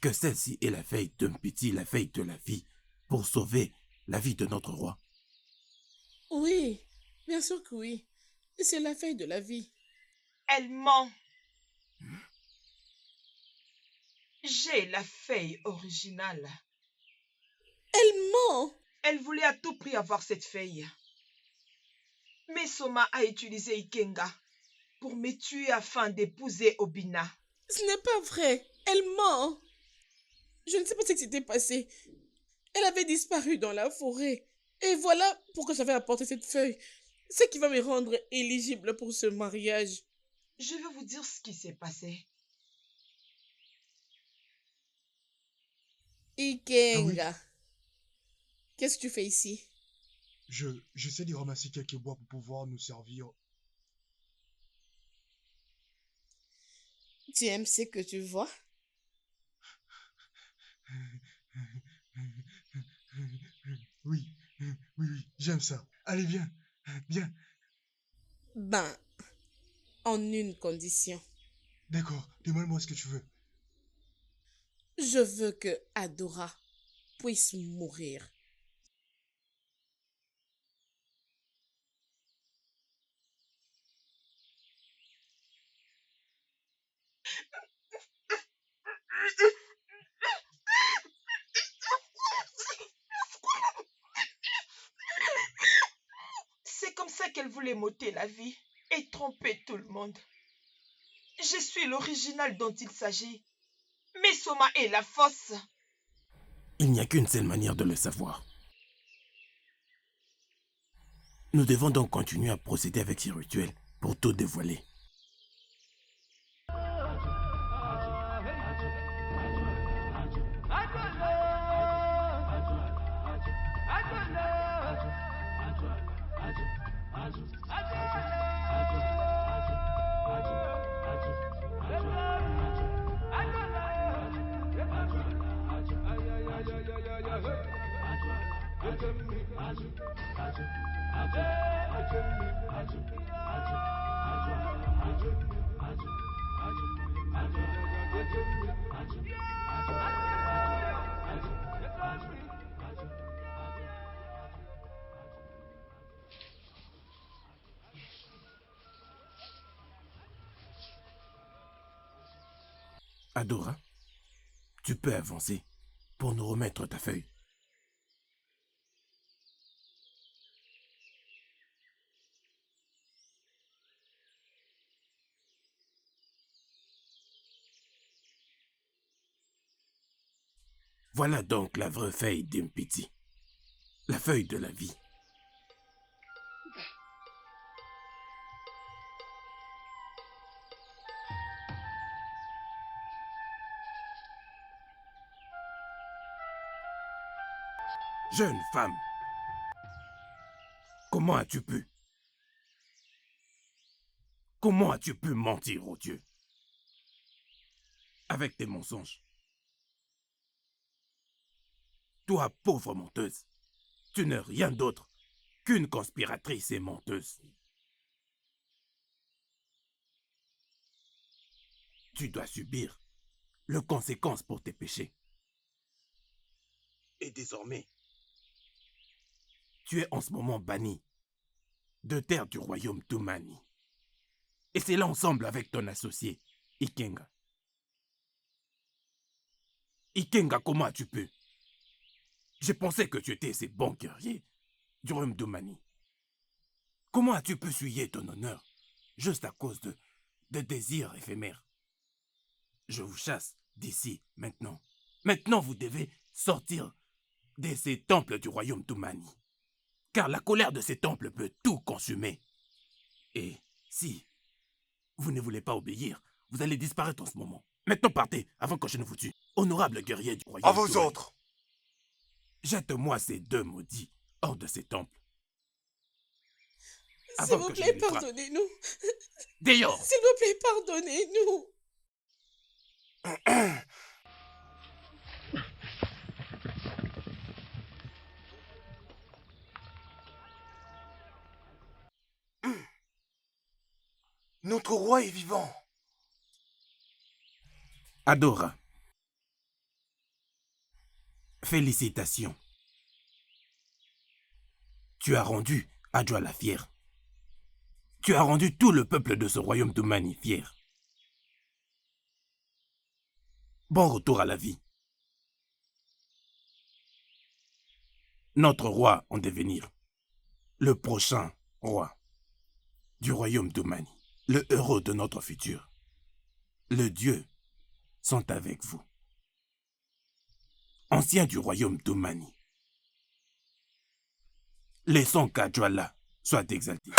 que celle-ci est la feuille d'Umpiti, la feuille de la vie, pour sauver la vie de notre roi? Oui, bien sûr que oui. C'est la feuille de la vie. Elle ment. J'ai la feuille originale. Elle ment. Elle voulait à tout prix avoir cette feuille. Mais Soma a utilisé Ikenga pour me tuer afin d'épouser Obina. Ce n'est pas vrai. Elle ment. Je ne sais pas ce qui s'était passé. Elle avait disparu dans la forêt. Et voilà pourquoi j'avais apporté cette feuille. Ce qui va me rendre éligible pour ce mariage. Je vais vous dire ce qui s'est passé. Ikenga. Ah oui. Qu'est-ce que tu fais ici? J'essaie de ramasser quelques bois pour pouvoir nous servir. Tu aimes ce que tu vois? Oui, oui, j'aime ça. Allez, viens, viens. Ben, en une condition. D'accord, demande-moi ce que tu veux. Je veux que Adora puisse mourir. C'est comme ça qu'elle voulait m'ôter la vie et tromper tout le monde. Je suis l'original dont il s'agit. Mais Soma est la fausse. Il n'y a qu'une seule manière de le savoir. Nous devons donc continuer à procéder avec ces rituels pour tout dévoiler. Adora, tu peux avancer pour nous remettre ta feuille. Voilà donc la vraie feuille d'Impiti. La feuille de la vie. Jeune femme, comment as-tu pu? Comment as-tu pu mentir au Dieu? Avec tes mensonges. Toi, pauvre menteuse, tu n'es rien d'autre qu'une conspiratrice et menteuse. Tu dois subir les conséquences pour tes péchés. Et désormais, tu es en ce moment banni de terre du royaume Tumani. Et c'est là ensemble avec ton associé, Ikenga. Ikenga, comment as-tu pu? Je pensais que tu étais ces bons guerriers du royaume Tumani. Comment as-tu pu souiller ton honneur juste à cause de désirs éphémères? Je vous chasse d'ici maintenant. Maintenant, vous devez sortir de ces temples du royaume Tumani. Car la colère de ces temples peut tout consumer. Et si vous ne voulez pas obéir, vous allez disparaître en ce moment. Maintenant partez, avant que je ne vous tue. Honorable guerrier du royaume. À vous Tumani. autres. Jette-moi ces deux maudits hors de ces temples. S'il vous plaît, pardonnez-nous. Dehors. S'il vous plaît, pardonnez-nous. Notre roi est vivant. Adora. Félicitations. Tu as rendu Adjoa fière. Tu as rendu tout le peuple de ce royaume Tumani fier. Bon retour à la vie. Notre roi en devenir, le prochain roi du royaume Tumani, le héros de notre futur, le Dieu sont avec vous. Anciens du royaume Tumani, laissons qu'Adjoa soit exalté.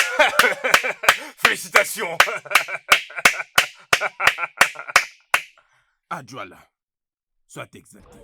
Félicitations. Adjoa soit exalté.